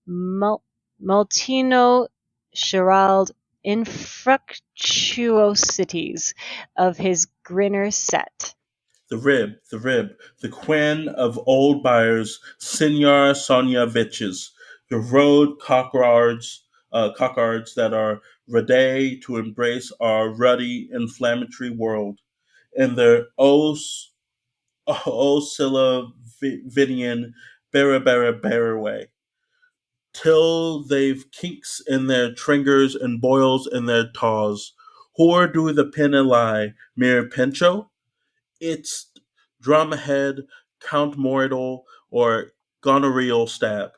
Multino Sherald infructuosities of his grinner set. The rib, the queen of old buyers, Senor Sonyaviches, the road cockards that are ready to embrace our ruddy, inflammatory world, in their Silavinian Barra way, till they've kinks in their tringers and boils in their taws. Whore do the pin and lie, mere pencho? It's drumhead, Count Moridal, or gonorrheal stab.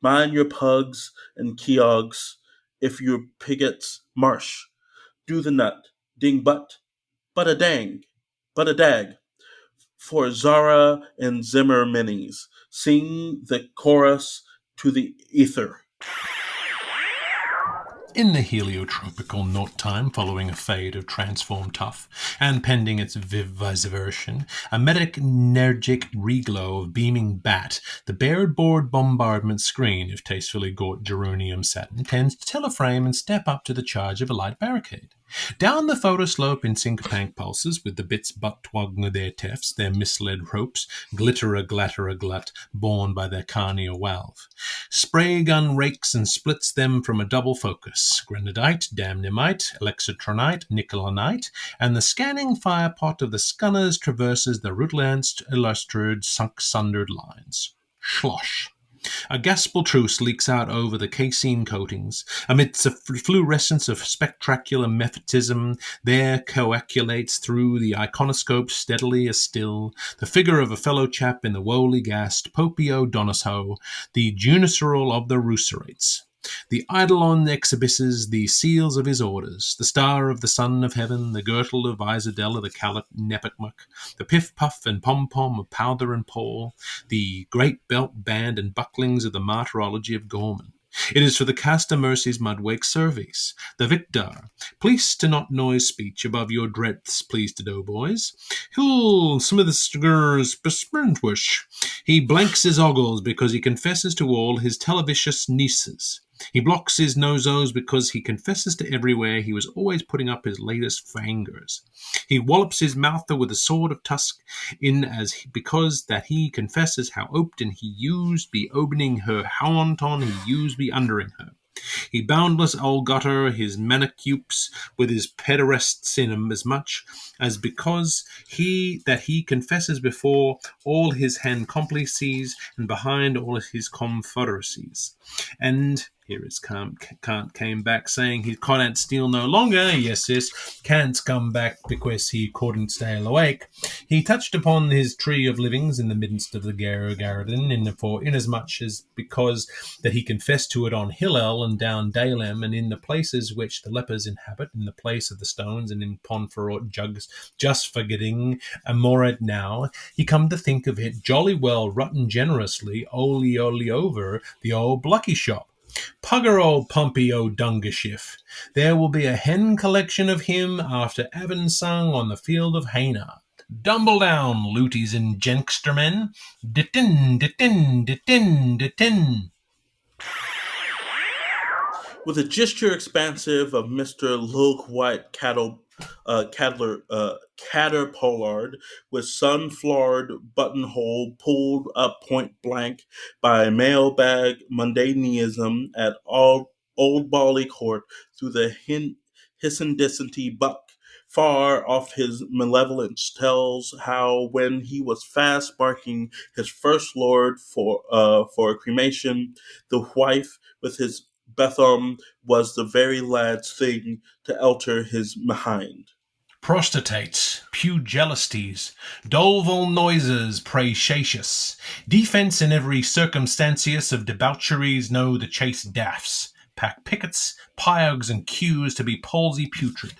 Mind your pugs and keogs, if your pigots marsh. Do the nut, ding but a dang, but a dag. For Zara and Zimmer minis, sing the chorus to the ether. In the heliotropical naught time following a fade of transformed Tough, and pending its viviseversion, a medic-nergic reglow of beaming bat, the bared board bombardment screen of tastefully gaunt geranium satin tends to teleframe and step up to the charge of a light barricade. Down the photo slope in syncopank pulses, with the bits butt-twug their tefts, their misled ropes, glitter-a-glatter-a-glut, borne by their carnea valve. Spray gun rakes and splits them from a double focus, grenadite, damnamite, alexitronite, nicolanite, and the scanning firepot of the scunners traverses the rootlanced, illustrated, sunk-sundered lines. Schlosh. A gaspal truce leaks out over the casein coatings. Amidst a fluorescence of spectacular mephitism, there coagulates through the iconoscope steadily as still the figure of a fellow chap in the woolly gassed Popio Donoso, the Juniceral of the Rooserates. The eidolon exhibices the seals of his orders, the star of the Son of Heaven, the girdle of Isadella the Calat Nepicmuc, the piff-puff and pom-pom of Powther and Paul, the great belt band and bucklings of the martyrology of Gorman. It is for the Cast of Mercy's Mudwake service. The victor, please to not noise speech above your dreadths, please to doughboys. He'll smithers besprintwish. He blanks his ogles because he confesses to all his televicious nieces. He blocks his nosos because he confesses to everywhere he was always putting up his latest fangers. He wallops his mouther with a sword of tusk in because that he confesses how oped he used be opening her, how on he used be undering her. He boundless old gutter his manicupes with his pederests in him as much as because he confesses before all his hand complices and behind all his confederacies. And here is Kant came back saying he couldn't steal no longer. Yes, Kant's come back because he couldn't stay awake. He touched upon his tree of livings in the midst of the garden, inasmuch as because that he confessed to it on Hillel and down Dalem, and in the places which the lepers inhabit, in the place of the stones, and in Ponferrot jugs, just forgetting Amoret now, he come to think of it jolly well rotten generously, oli over the old Blucky shop. Pugger old Pumpy o' Dungashiff. There will be a hen collection of him after Avon sung on the field of Haina. Dumble down, luties and jenkstermen. Ditin, ditin, ditin, ditin. With a gesture expansive of Mr. Lilk White Caterpollard, with sun-flowered buttonhole pulled up point blank by mailbag mundanism at Old Bally Court through the Hissendicenty buck. Far off his malevolence tells how when he was fast barking his first lord for a cremation, the wife with his Betham was the very lad's thing to alter his behind. Prostatates, pugilistes, doleful noises, praecious, defence in every circumstantius of debaucheries know the chaste daffs, pack pickets, piogs, and queues to be palsy putrid.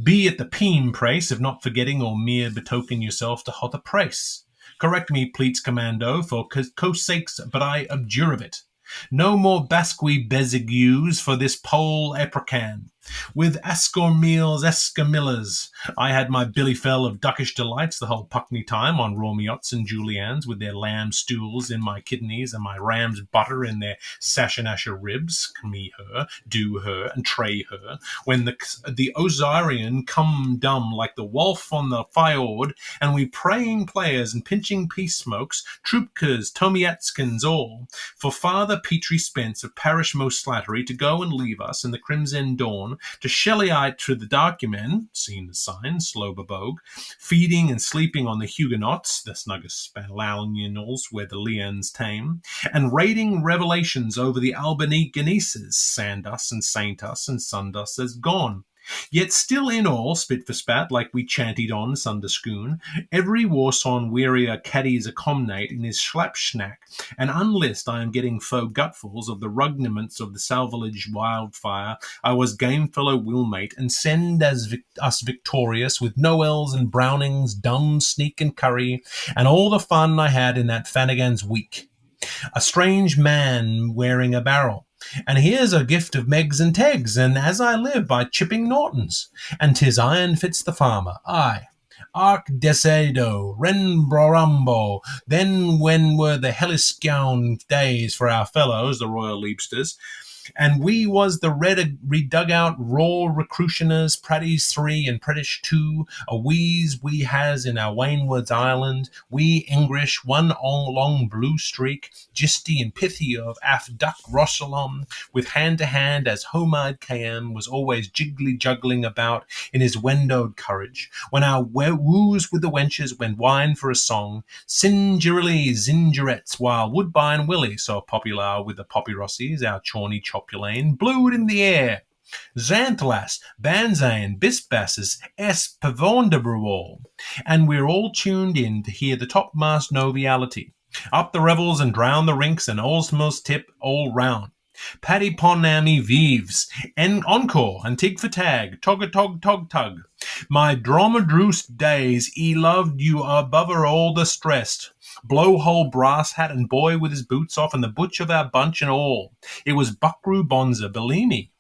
Be it the peen price of not forgetting or mere betoken yourself to hot a price. Correct me, pleats commando, for coast sakes, but I abjure of it. No more Basque bezigues for this pole aprican. With Ascormeals Escamillas, I had my billyfell of duckish delights the whole Puckney time on Romiots and Julians, with their lamb stools in my kidneys and my ram's butter in their sashanasha ribs, me her, do her, and tray her, when the Ozarian come dumb like the wolf on the fjord, and we praying players and pinching peace smokes, troopkers, Tomiatskins, all, for Father Petrie Spence of Parish Most Slattery to go and leave us in the crimson dawn to Shelleyite to the Darkumen, seen the sign, Slobabog, feeding and sleeping on the Huguenots, the snuggest Spaniels where the Leons tame, and raiding revelations over the Albany Guinnesses, Sandus and Saintus and Sundus as gone. Yet still in all, spit for spat, like we chanted on Sunderscoon, every warson wearier caddies a comnate in his schlapschnack, and unlist I am getting faux gutfuls of the rugniments of the salvage wildfire, I was gamefellow willmate, and send as us victorious with Noels and Brownings, Dun, Sneak and Curry, and all the fun I had in that Finnegans Wake. A strange man wearing a barrel. And here's a gift of Megs and Tegs, and as I live by chipping Nortons, and 'tis iron fits the farmer, aye. Arc Desedo, Ren Brorambo, then when were the helliscown days for our fellows, the Royal Leapsters, and we was the redugout raw recrutioners, Praddies 3 and Pretish 2, a wheeze we has in our Wainwoods Island, we English, one long blue streak, gisty and pithy of af duck Rossalom, with hand to hand as Homide KM was always jiggly juggling about in his windowed courage, when our woos with the wenches went wine for a song, singerily zingerettes, while Woodbine Willie, so popular with the poppy rossies, our chawny Chopulane, blew it in the air. Xantlas, Banzane, Bisbasses, S. Pavondebrewall. And we're all tuned in to hear the topmast noviality. Up the revels and drown the rinks and allsmost tip all round. Paddy Ponami Vives, En Encore, and Tig for Tag, Tog a Tog Tog Tug. My dromedroost days, loved you above all the stressed. Blowhole brass hat and boy with his boots off and the butch of our bunch and all. It was Buckaroo Bonza, believe me.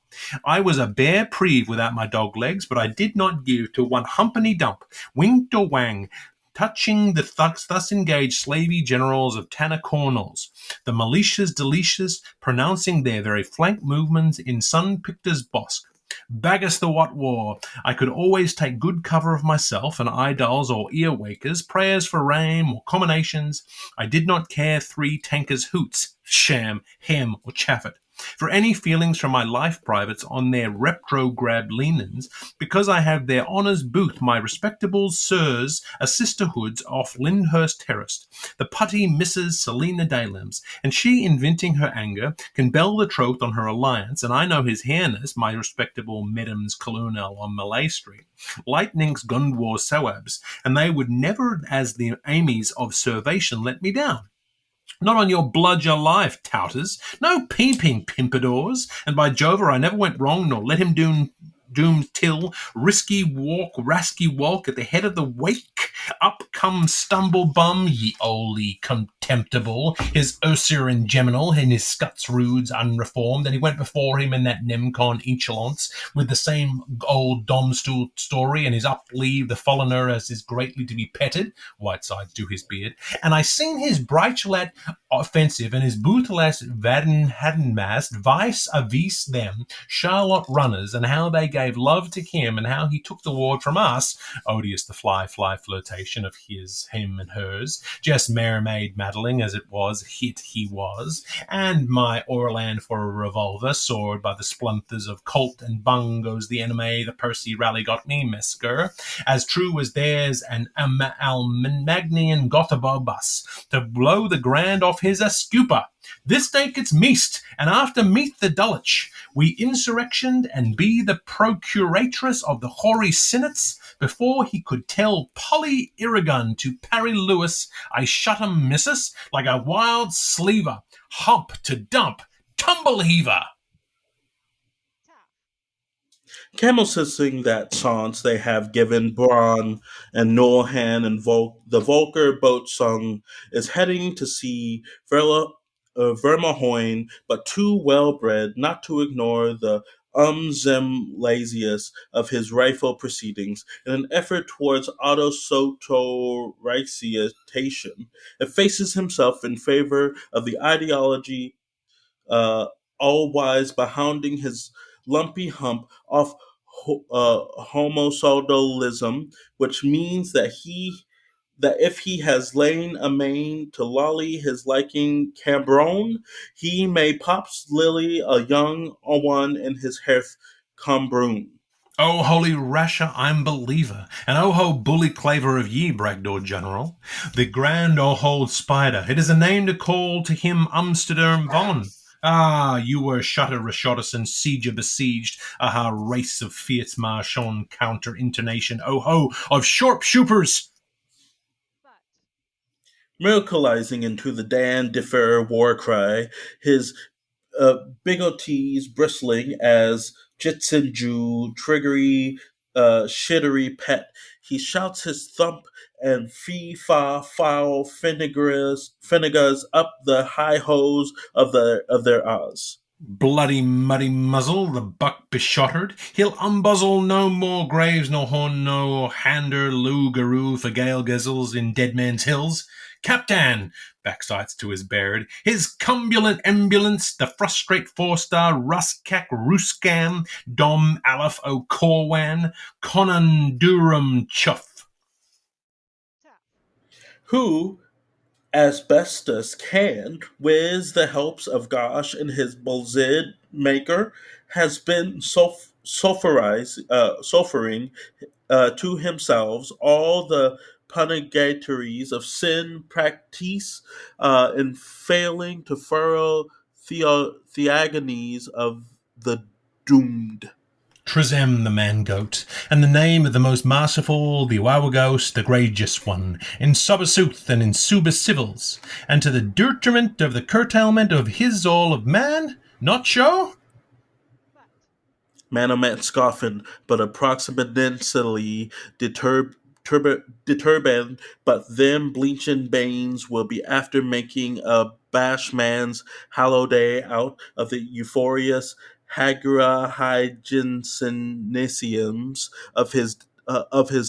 I was a bare preve without my dog legs, but I did not give to one humpany dump, winked or wang, touching the thus engaged slavey generals of Tanner Cornels, the militias delicious, pronouncing their very flank movements in Sun Pictor's Bosque. Baggest the what war, I could always take good cover of myself and idols or ear-wakers, prayers for rain or combinations. I did not care 3 tankers' hoots, sham, hem, or chaffet. For any feelings from my life privates on their retrograde leanings, because I have their honours booth my respectable sirs a sisterhoods off Lyndhurst Terrace, the putty Mrs. Selina Dalems, and she inventing her anger, can bell the troth on her alliance, and I know his hairness, my respectable Madam's Colonel on Malay Street, lightning's Gundwar Sawabs, and they would never as the Amy's of Servation let me down. Not on your bludger life, touters. No peeping pimpadors. And by Jove, I never went wrong, nor let him doom till risky walk, rasky walk at the head of the wake. Up come stumble bum, ye oldly contemptible, his Ursur and Geminal, and his scuts rudes unreformed, and he went before him in that Nemcon inchalance, with the same old Domstool story, and his upleave the foreigner as is greatly to be petted, Whiteside to his beard, and I seen his Breitchelat offensive, and his Boothelas Vaden Hadenmast vice avis them, Charlotte runners, and how they gave love to him, and how he took the ward from us, odious the fly flirtation of his, him, and hers, just mermaid maddling as it was, hit he was, and my Orland for a revolver, sword by the splinters of Colt and Bung goes the enemy, the Percy rally got me, Mesker, as true as theirs, and Almagnian Gothabobus, to blow the grand off his Ascupa. This day it's meast, and after meat the Dulwich, we insurrectioned and be the procuratress of the hoary senates, before he could tell Polly Irrigun to parry Lewis, I shut him, missus, like a wild sleever, hump to dump, tumble heaver. Campbell says sing that chant they have given Braun and Norhan and the Volker boat song is heading to see Vermahoin, but too well-bred not to ignore the zem laziest of his rifle proceedings in an effort towards autosotoriciation. It faces himself in favor of the ideology all-wise behounding his lumpy hump of homosodalism, which means that if he has lain amain to lolly his liking Cambron, he may pops Lily a young one in his hearth Cambroon. Oh, holy rasher, I'm believer, and oh ho bully claver of ye, Bragdor General, the grand old spider, it is a name to call to him Amsterdam von. Ah, you were shutter rashottus and sieger besieged, aha, race of Fiat's marchon counter intonation, oh ho, of sharpshooters! Miracleizing into the Dan Differ war cry, his bigoties bristling as Jitsinju, triggery, shittery pet. He shouts his thump and fee-fa-foul Finnegans up the high hose of their Oz. Bloody muddy muzzle, the buck beshottered. He'll unbuzzle no more graves, nor horn, no hander, loo, garoo, for gale gizzles in Dead Man's Hills. Captain, backsides to his baird, his cumbulant ambulance, the frustrate four-star Ruskak Ruskam, Dom Aleph O Corwan, Conan Durham Chuff. Who, as best as can, with the helps of Gosh and his Bolzid maker, has been suffering to himself all the punigatories of sin practice in failing to furrow theagonies of the doomed. Trizem the man-goat, and the name of the most merciful, the Wawagos, the gracious one, in Sobasuth and in Subas civils, and to the detriment of the curtailment of his all of man, Not sure? Manomet scoffing, but approximately determined, but them bleaching banes will be after making a bashman's holiday out of the euphorious Hagura hygienicums of his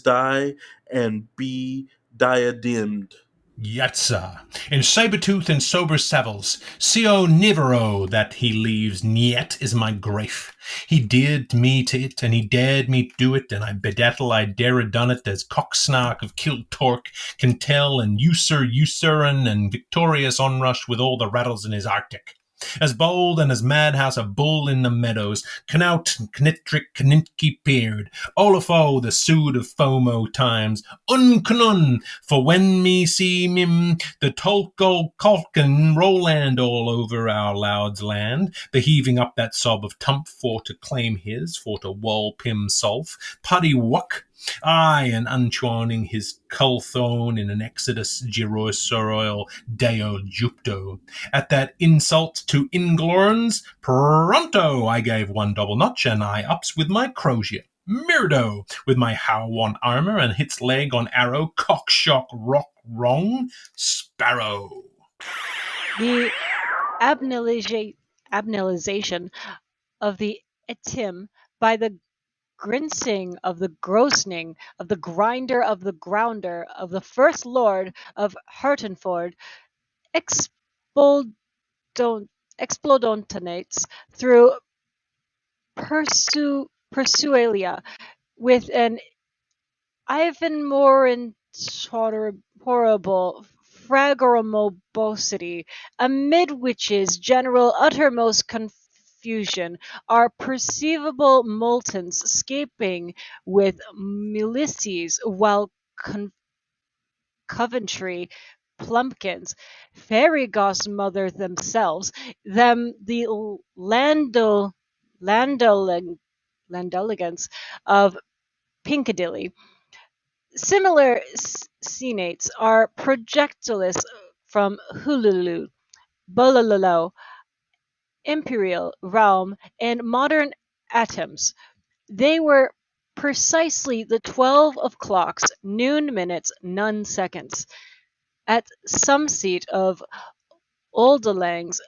die and be diademed. Yatsa. In saber-tooth and sober savils, Sio Nivero that he leaves niet is my grafe. He dared me to it, and he dared me do it, and I bedattle I dare a done it, as cocksnark of Kiltork can tell, and usurin and victorious onrush with all the rattles in his Arctic. As bold and as madhouse a bull in the meadows, Knaut and Knittrick Kninky peered, Olafo the sood of FOMO times, Unknun, for when me see mim, the Tolko Kolkin Roland all over our Loud's land, the heaving up that sob of Tump for to claim his, for to wall Pim Sulph, Puddy Wuck, aye, and unchwarning his Culthone in an exodus Girosoroil Deo Jupto. At that insult to Inglorns, pronto I gave one double notch, and I ups with my crosier. Mirdo, with my how on armour, and hits leg on arrow, cockshock rock wrong, sparrow. The abnalization of the etim by the grincing of the grossning of the grinder of the grounder of the first lord of Hertenford explodon- explodontonates through Persualia with an even more intolerable fragoromobosity, amid which's general uttermost confusion are perceivable moltons escaping with Ulysses, while Coventry plumpkins, fairy godmother themselves, them the landoligans of Piccadilly. Similar senates are projectiles from Hululu, Bolololo, Imperial, Realm, and modern atoms. They were precisely the 12 of clocks, noon minutes, none seconds, at some seat of Oldelang's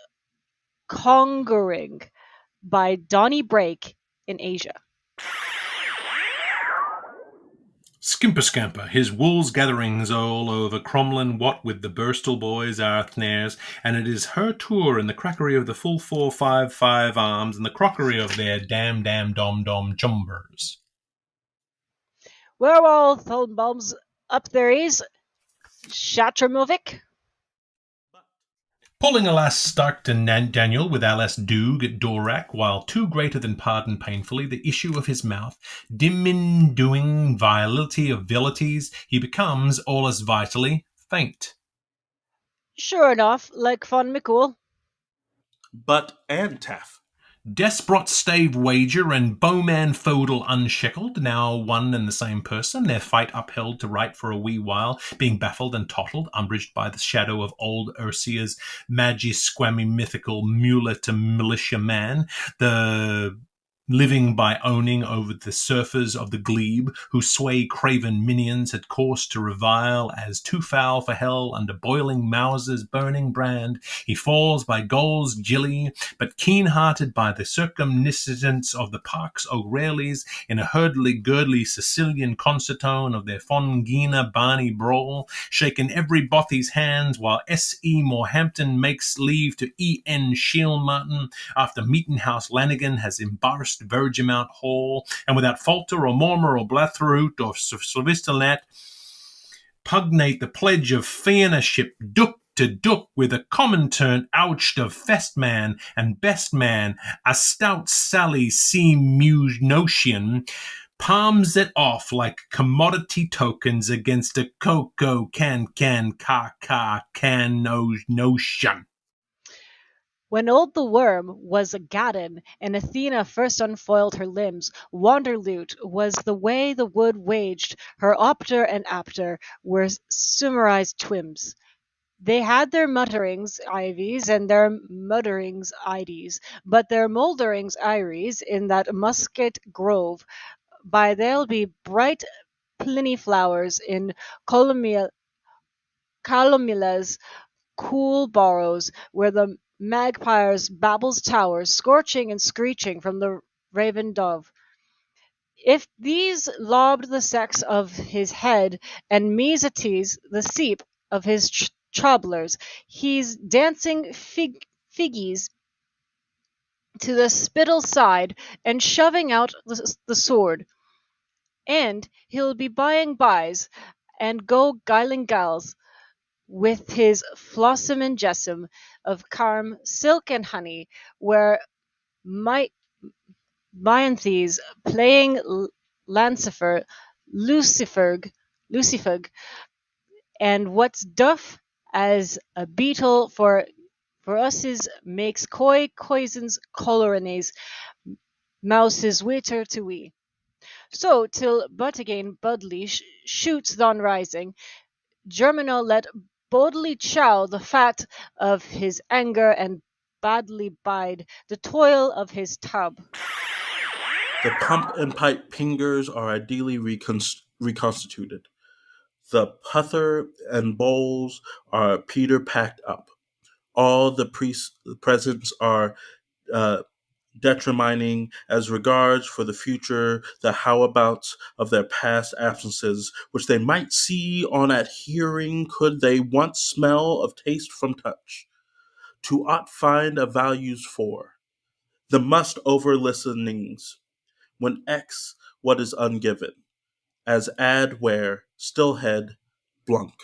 conquering by Donny Brake in Asia. Skimper Scamper, his wool's gatherings all over Cromlin, what with the Birstall boys, Arthnares, and it is her tour in the crackery of the full 455 arms and the crockery of their dam dom chumbers. Where all Thulnbaums up there is, Shatramovic? Pulling alas Stark and Daniel with alas Doog at Dorak, while too greater than pardon painfully the issue of his mouth, doing vility of vilities, he becomes, all as vitally, faint. Sure enough, like Von McCool. Butt and Taff. Desperate stave wager and bowman feudal unshackled, now one and the same person, their fight upheld to right for a wee while, being baffled and tottled, umbraged by the shadow of old Ursia's squammy mythical mula to militia man, the living by owning over the surfers of the glebe, whose sway craven minions had coursed to revile as too foul for hell under boiling Mauser's burning brand, he falls by Goal's gilly, but keen-hearted by the circumniscence of the Parks O'Reillys in a hurdly-girdly Sicilian concertone of their Fongina Barney brawl, shaken every bothy's hands, while S.E. Morehampton makes leave to E.N. Shielmartin after Meeting-house Lanigan has embarrassed Vergemount Hall, and without falter or murmur or blatheroot or sylvistalat, pugnate the pledge of fearnership duck to duck with a common turn ouched of festman and bestman, a stout Sally C. Muse notion, palms it off like commodity tokens against a cocoa can notion. When old the worm was a gaddon, and Athena first unfoiled her limbs, Wanderlute was the way the wood waged, her opter and apter were summarized twims. They had their mutterings, ivies, and their mutterings, ides, but their moulderings, iries, in that musket grove, by there'll be bright Pliny flowers in Columilla's cool burrows, where the magpies babbles towers, scorching and screeching from the raven dove. If these lobbed the sex of his head, and mesetes the seep of his troublers, he's dancing figgies to the spittle side, and shoving out the sword. And he'll be buying buys, and go giling gals, with his flossum and jessam of carm, silk and honey, where my Mianthes playing Luciferg, and what's duff as a beetle for us is makes coisins colorines mouses witter to we. So till but again Budley shoots thon rising, Germinal let boldly chow the fat of his anger and badly bide the toil of his tub. The pump and pipe pingers are ideally reconstituted. The puther and bowls are Peter packed up. All the presents are uh, determining as regards for the future the howabouts of their past absences, which they might see on at hearing could they once smell of taste from touch. To ought find a values for the must over listenings when X what is ungiven, as add where stillhead blunk.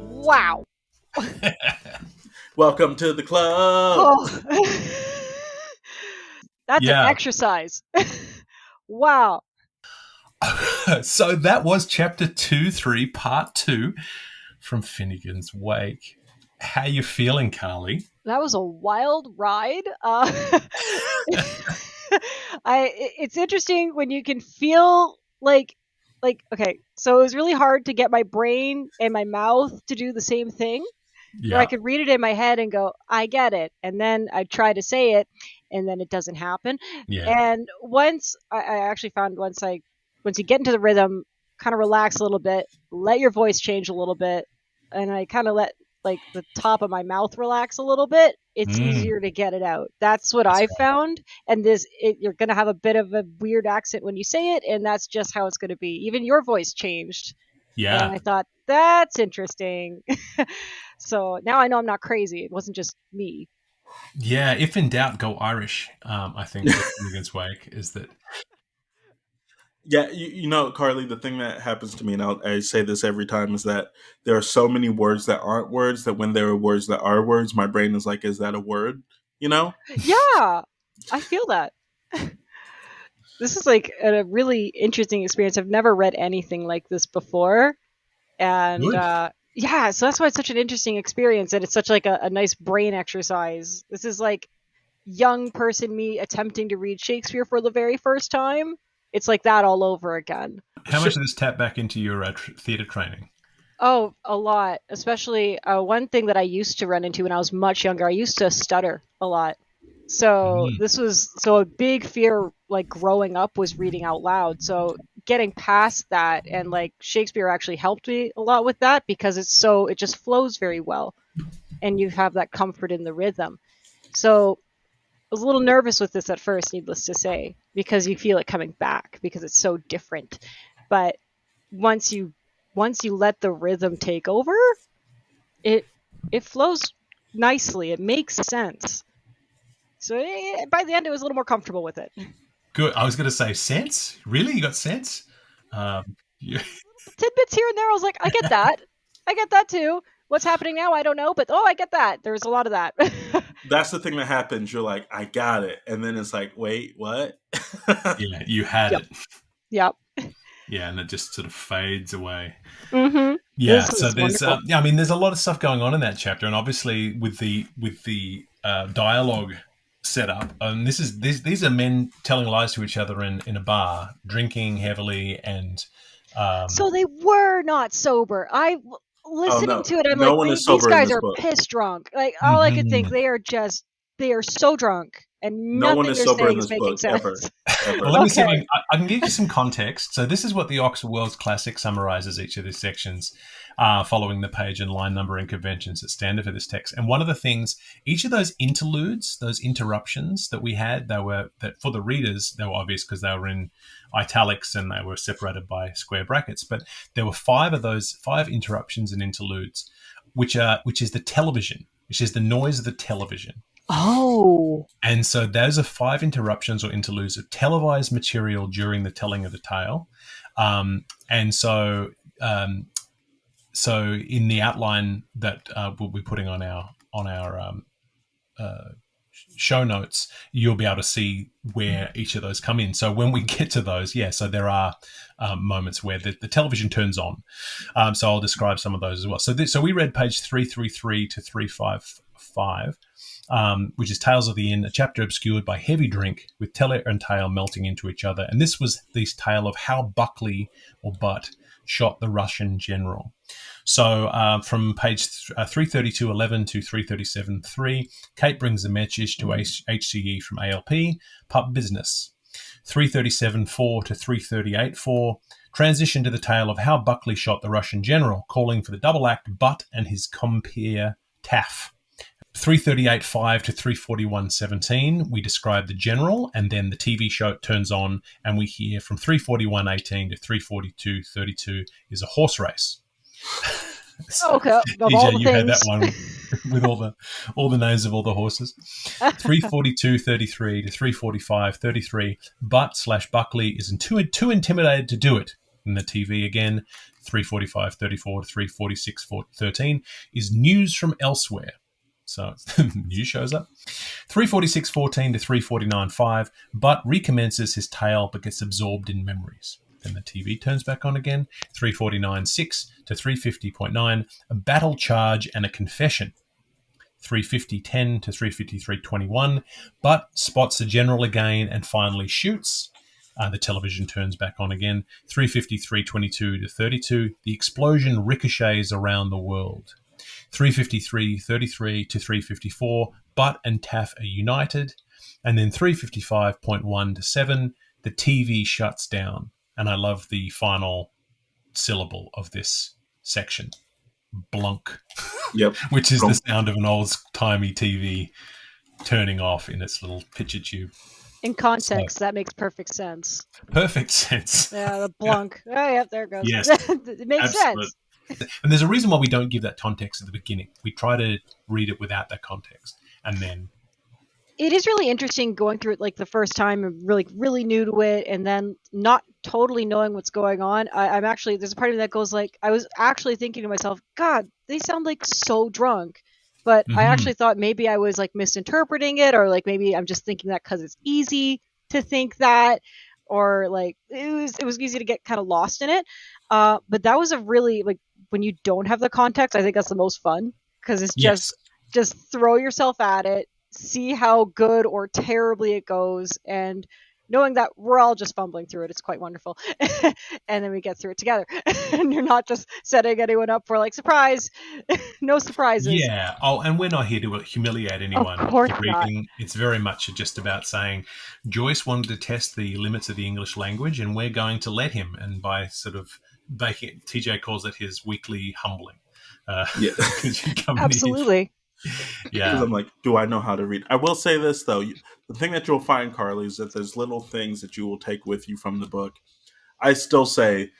Wow. Welcome to the club. Oh. That's an exercise. Wow. So that was chapter 2-3, part 2 from Finnegans Wake. How you feeling, Carly? That was a wild ride. It's interesting when you can feel like okay, so it was really hard to get my brain and my mouth to do the same thing. Yeah. Where I could read it in my head and go, I get it, and then I try to say it, and then it doesn't happen. Yeah. And once I actually found once you get into the rhythm, kind of relax a little bit, let your voice change a little bit, and I kind of let like the top of my mouth relax a little bit, it's easier to get it out. That's what I found. And you're going to have a bit of a weird accent when you say it, and that's just how it's going to be. Even your voice changed. Yeah. And I thought, that's interesting. So now I know I'm not crazy. It wasn't just me. Yeah, if in doubt, go Irish. I think Finnegans Wake is that. Yeah, you know, Carly, the thing that happens to me, and I say this every time, is that there are so many words that aren't words that when there are words that are words, my brain is like, is that a word? You know? Yeah, I feel that. This is like a really interesting experience. I've never read anything like this before. And yeah, so that's why it's such an interesting experience. And it's such like a nice brain exercise. This is like young person me attempting to read Shakespeare for the very first time. It's like that all over again. How much did this tap back into your theatre training? Oh, a lot. Especially one thing that I used to run into when I was much younger, I used to stutter a lot. So a big fear like growing up was reading out loud. So getting past that, and like Shakespeare actually helped me a lot with that because it just flows very well and you have that comfort in the rhythm. So I was a little nervous with this at first, needless to say, because you feel it coming back because it's so different. But once you let the rhythm take over, it flows nicely. It makes sense. So by the end, it was a little more comfortable with it. Good. I was going to say sense. Really, you got sense? Yeah. Tidbits here and there. I was like, I get that. I get that too. What's happening now? I don't know, but I get that. There's a lot of that. That's the thing that happens. You're like, I got it, and then it's like, wait, what? Yeah, you had it. Yep. Yeah, and it just sort of fades away. Mm-hmm. Yeah, so there's I mean, there's a lot of stuff going on in that chapter, and obviously with the dialogue set up. These are men telling lies to each other in a bar, drinking heavily, and So they were not sober. Oh Listening no, to it, I'm no like, one is these sober in guys this are book. piss drunk. Like all I could think, mhm. they are so drunk, and No one nothing is they're sober in saying is this making book sense. ever. Well, Ever. let me see if Okay. I can give you some context. So this is what the Oxford World's Classic summarizes each of these sections, following the page and line numbering conventions that standard for this text. And one of the things, each of those interludes, those interruptions that we had, that for the readers, they were obvious because they were in italics and they were separated by square brackets. But there were five interruptions and interludes, which is the television, which is the noise of the television. Oh. And so those are five interruptions or interludes of televised material during the telling of the tale. And so in the outline that we'll be putting on our show notes, you'll be able to see where each of those come in. So when we get to those, so there are moments where the television turns on. So I'll describe some of those as well. So we read page 333 to 355. Which is Tales of the Inn, a chapter obscured by heavy drink, with teller and tale melting into each other. And this was the tale of how Buckley, or Butt, shot the Russian general. So from page 332.11 to 337.3, Kate brings a message to HCE from ALP, pub business. 337.4 to 338.4, transition to the tale of how Buckley shot the Russian general, calling for the double act Butt and his compeer Taff. 338.5 to 341.17, we describe the general, and then the TV show turns on, and we hear from 341.18 to 342.32 is a horse race. So, okay, of all the you things. had that one with all the names of all the horses. 342.33 to 345.33, Butt/Buckley is too intimidated to do it. In the TV again, 345.34 to 346.13 is news from elsewhere. So news shows up. 346.14 to 349.5, Butt recommences his tale but gets absorbed in memories. Then the TV turns back on again. 349.6 to 350.9, a battle charge and a confession. 350.10 to 353.21, Butt spots the general again and finally shoots. The television turns back on again. 353.22 to 32, the explosion ricochets around the world. 353.33 to 354, Butt and Taff are united. And then 355.1 to 7, the TV shuts down. And I love the final syllable of this section, blunk. Yep. Which is the sound of an old-timey TV turning off in its little picture tube. In context, that makes perfect sense. Perfect sense. Yeah, the blunk. Oh, yeah, there it goes. Yes. It makes sense. And there's a reason why we don't give that context at the beginning. We try to read it without that context. And then it is really interesting going through it like the first time and really new to it, and then not totally knowing what's going on. I'm actually, there's a part of me that goes like, I was actually thinking to myself, God, they sound like so drunk. But I actually thought maybe I was like misinterpreting it, or like maybe I'm just thinking that because it's easy to think that, or like it was easy to get kind of lost in it. But that was a really, like, when you don't have the context, I think that's the most fun, because it's just throw yourself at it, see how good or terribly it goes, and knowing that we're all just fumbling through it, it's quite wonderful. And then we get through it together. And you're not just setting anyone up for like, surprise, no surprises. Yeah. Oh, and we're not here to humiliate anyone. Of course not. It's very much just about saying Joyce wanted to test the limits of the English language, and we're going to let him. And by sort of making, TJ calls it his weekly humbling. Yeah. Absolutely. Yeah. Because I'm like, do I know how to read? I will say this, though. The thing that you'll find, Carly, is that there's little things that you will take with you from the book. I still say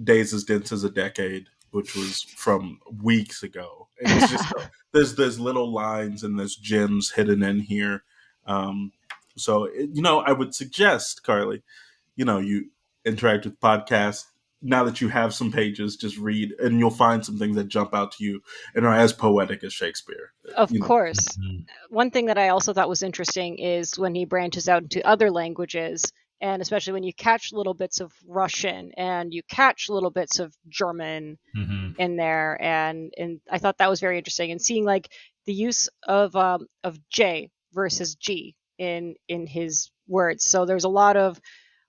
Days as Dense as a Decade, which was from weeks ago. It's just, there's little lines and there's gems hidden in here. So, I would suggest, Carly, you interact with podcasts. Now that you have some pages, just read, and you'll find some things that jump out to you and are as poetic as Shakespeare. Of course. One thing that I also thought was interesting is when he branches out into other languages, and especially when you catch little bits of Russian and you catch little bits of German in there, and I thought that was very interesting. And seeing like the use of J versus G, in his words. So there's a lot of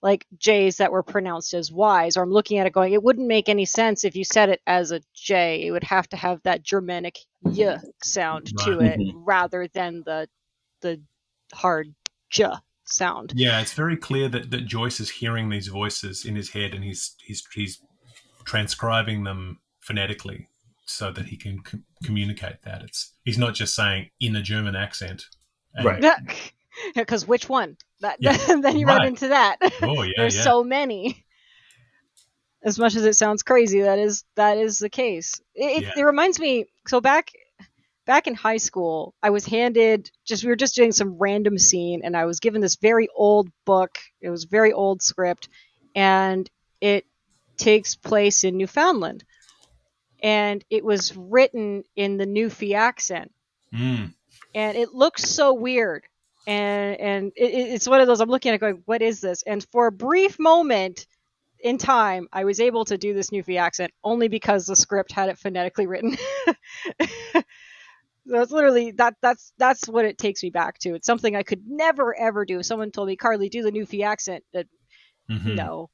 like J's that were pronounced as Y's, or I'm looking at it going, it wouldn't make any sense if you said it as a J. It would have to have that Germanic Y sound to it rather than the hard J sound. Yeah, it's very clear that Joyce is hearing these voices in his head, and he's transcribing them phonetically so that he can communicate that. He's not just saying in a German accent. Right. Because which one? Then you run into that. Oh, yeah, There's so many. As much as it sounds crazy, that is the case. It reminds me. So back in high school, I was handed we were just doing some random scene, and I was given this very old book. It was a very old script, and it takes place in Newfoundland, and it was written in the Newfie accent, and it looks so weird. And it's one of those, I'm looking at it going, what is this? And for a brief moment in time, I was able to do this Newfie accent only because the script had it phonetically written. So it's literally that's what it takes me back to. It's something I could never ever do. If someone told me, Carly, do the Newfie accent, no.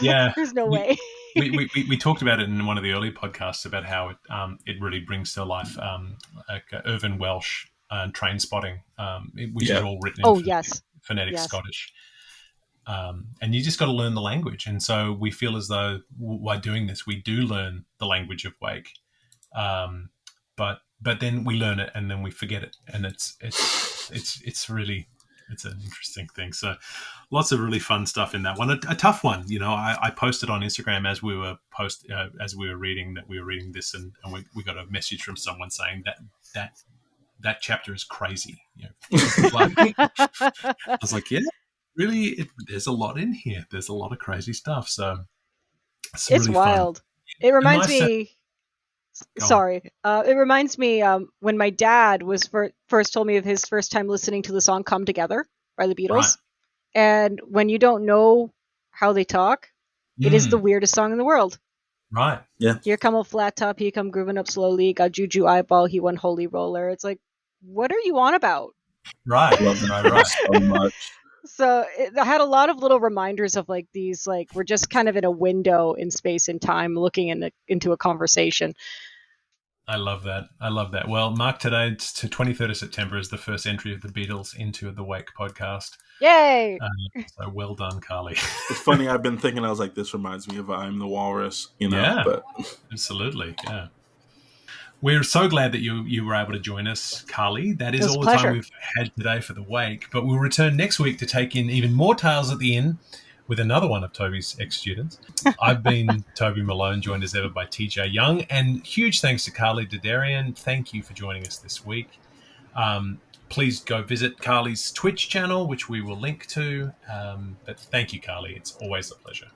Yeah. There's no way. We talked about it in one of the early podcasts about how it really brings to life like Irvin Welsh and Train Spotting, which is all written in phonetic Scottish. And you just got to learn the language. And so we feel as though by doing this, we do learn the language of Wake. But then we learn it and then we forget it. And it's an interesting thing. So lots of really fun stuff in that one. A tough one, I posted on Instagram as we were reading this, and we got a message from someone saying that chapter is crazy. I was like, yeah, really, there's a lot in here. There's a lot of crazy stuff. So it's really wild. Fun. It reminds me. It reminds me when my dad was first told me of his first time listening to the song "Come Together" by the Beatles, right. And when you don't know how they talk, it is the weirdest song in the world. Right. Yeah. Here come a flat top, he come grooving up slowly, got juju eyeball, he won holy roller. It's like, what are you on about? Right. Right. So much. So I had a lot of little reminders of like these, like we're just kind of in a window in space and time looking into a conversation. I love that. Well, mark today to 23rd of September is the first entry of the Beatles into the Wake podcast. Yay! So well done, Carly. It's funny. I've been thinking, I was like, this reminds me of I'm the Walrus, Yeah, but absolutely. Yeah. We're so glad that you were able to join us, Carly. That is all the pleasure. time we've had today for the Wake. But we'll return next week to take in even more tales at the inn with another one of Toby's ex-students. I've been Toby Malone, joined as ever by TJ Young. And huge thanks to Carly Derderian. Thank you for joining us this week. Please go visit Carly's Twitch channel, which we will link to. But thank you, Carly. It's always a pleasure.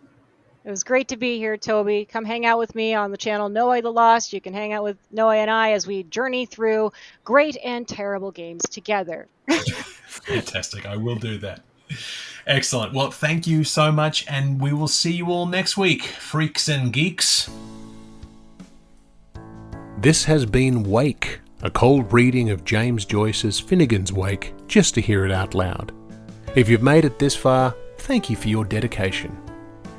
It was great to be here, Toby. Come hang out with me on the channel Noah the Lost. You can hang out with Noah and I as we journey through great and terrible games together. Fantastic. I will do that. Excellent. Well, thank you so much, and we will see you all next week, freaks and geeks. This has been Wake, a cold reading of James Joyce's Finnegans Wake, just to hear it out loud. If you've made it this far, thank you for your dedication.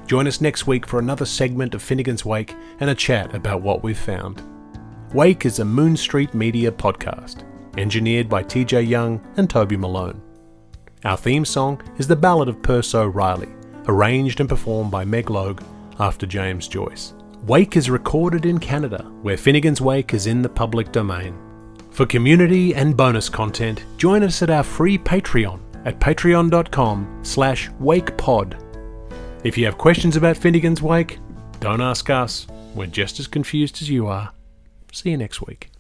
Join us next week for another segment of Finnegans Wake and a chat about what we've found. Wake is a Moon Street Media podcast, engineered by TJ Young and Toby Malone. Our theme song is The Ballad of Perso Riley, arranged and performed by Meg Logue after James Joyce. Wake is recorded in Canada, where Finnegans Wake is in the public domain. For community and bonus content, join us at our free Patreon at patreon.com/wakepod. If you have questions about Finnegans Wake, don't ask us. We're just as confused as you are. See you next week.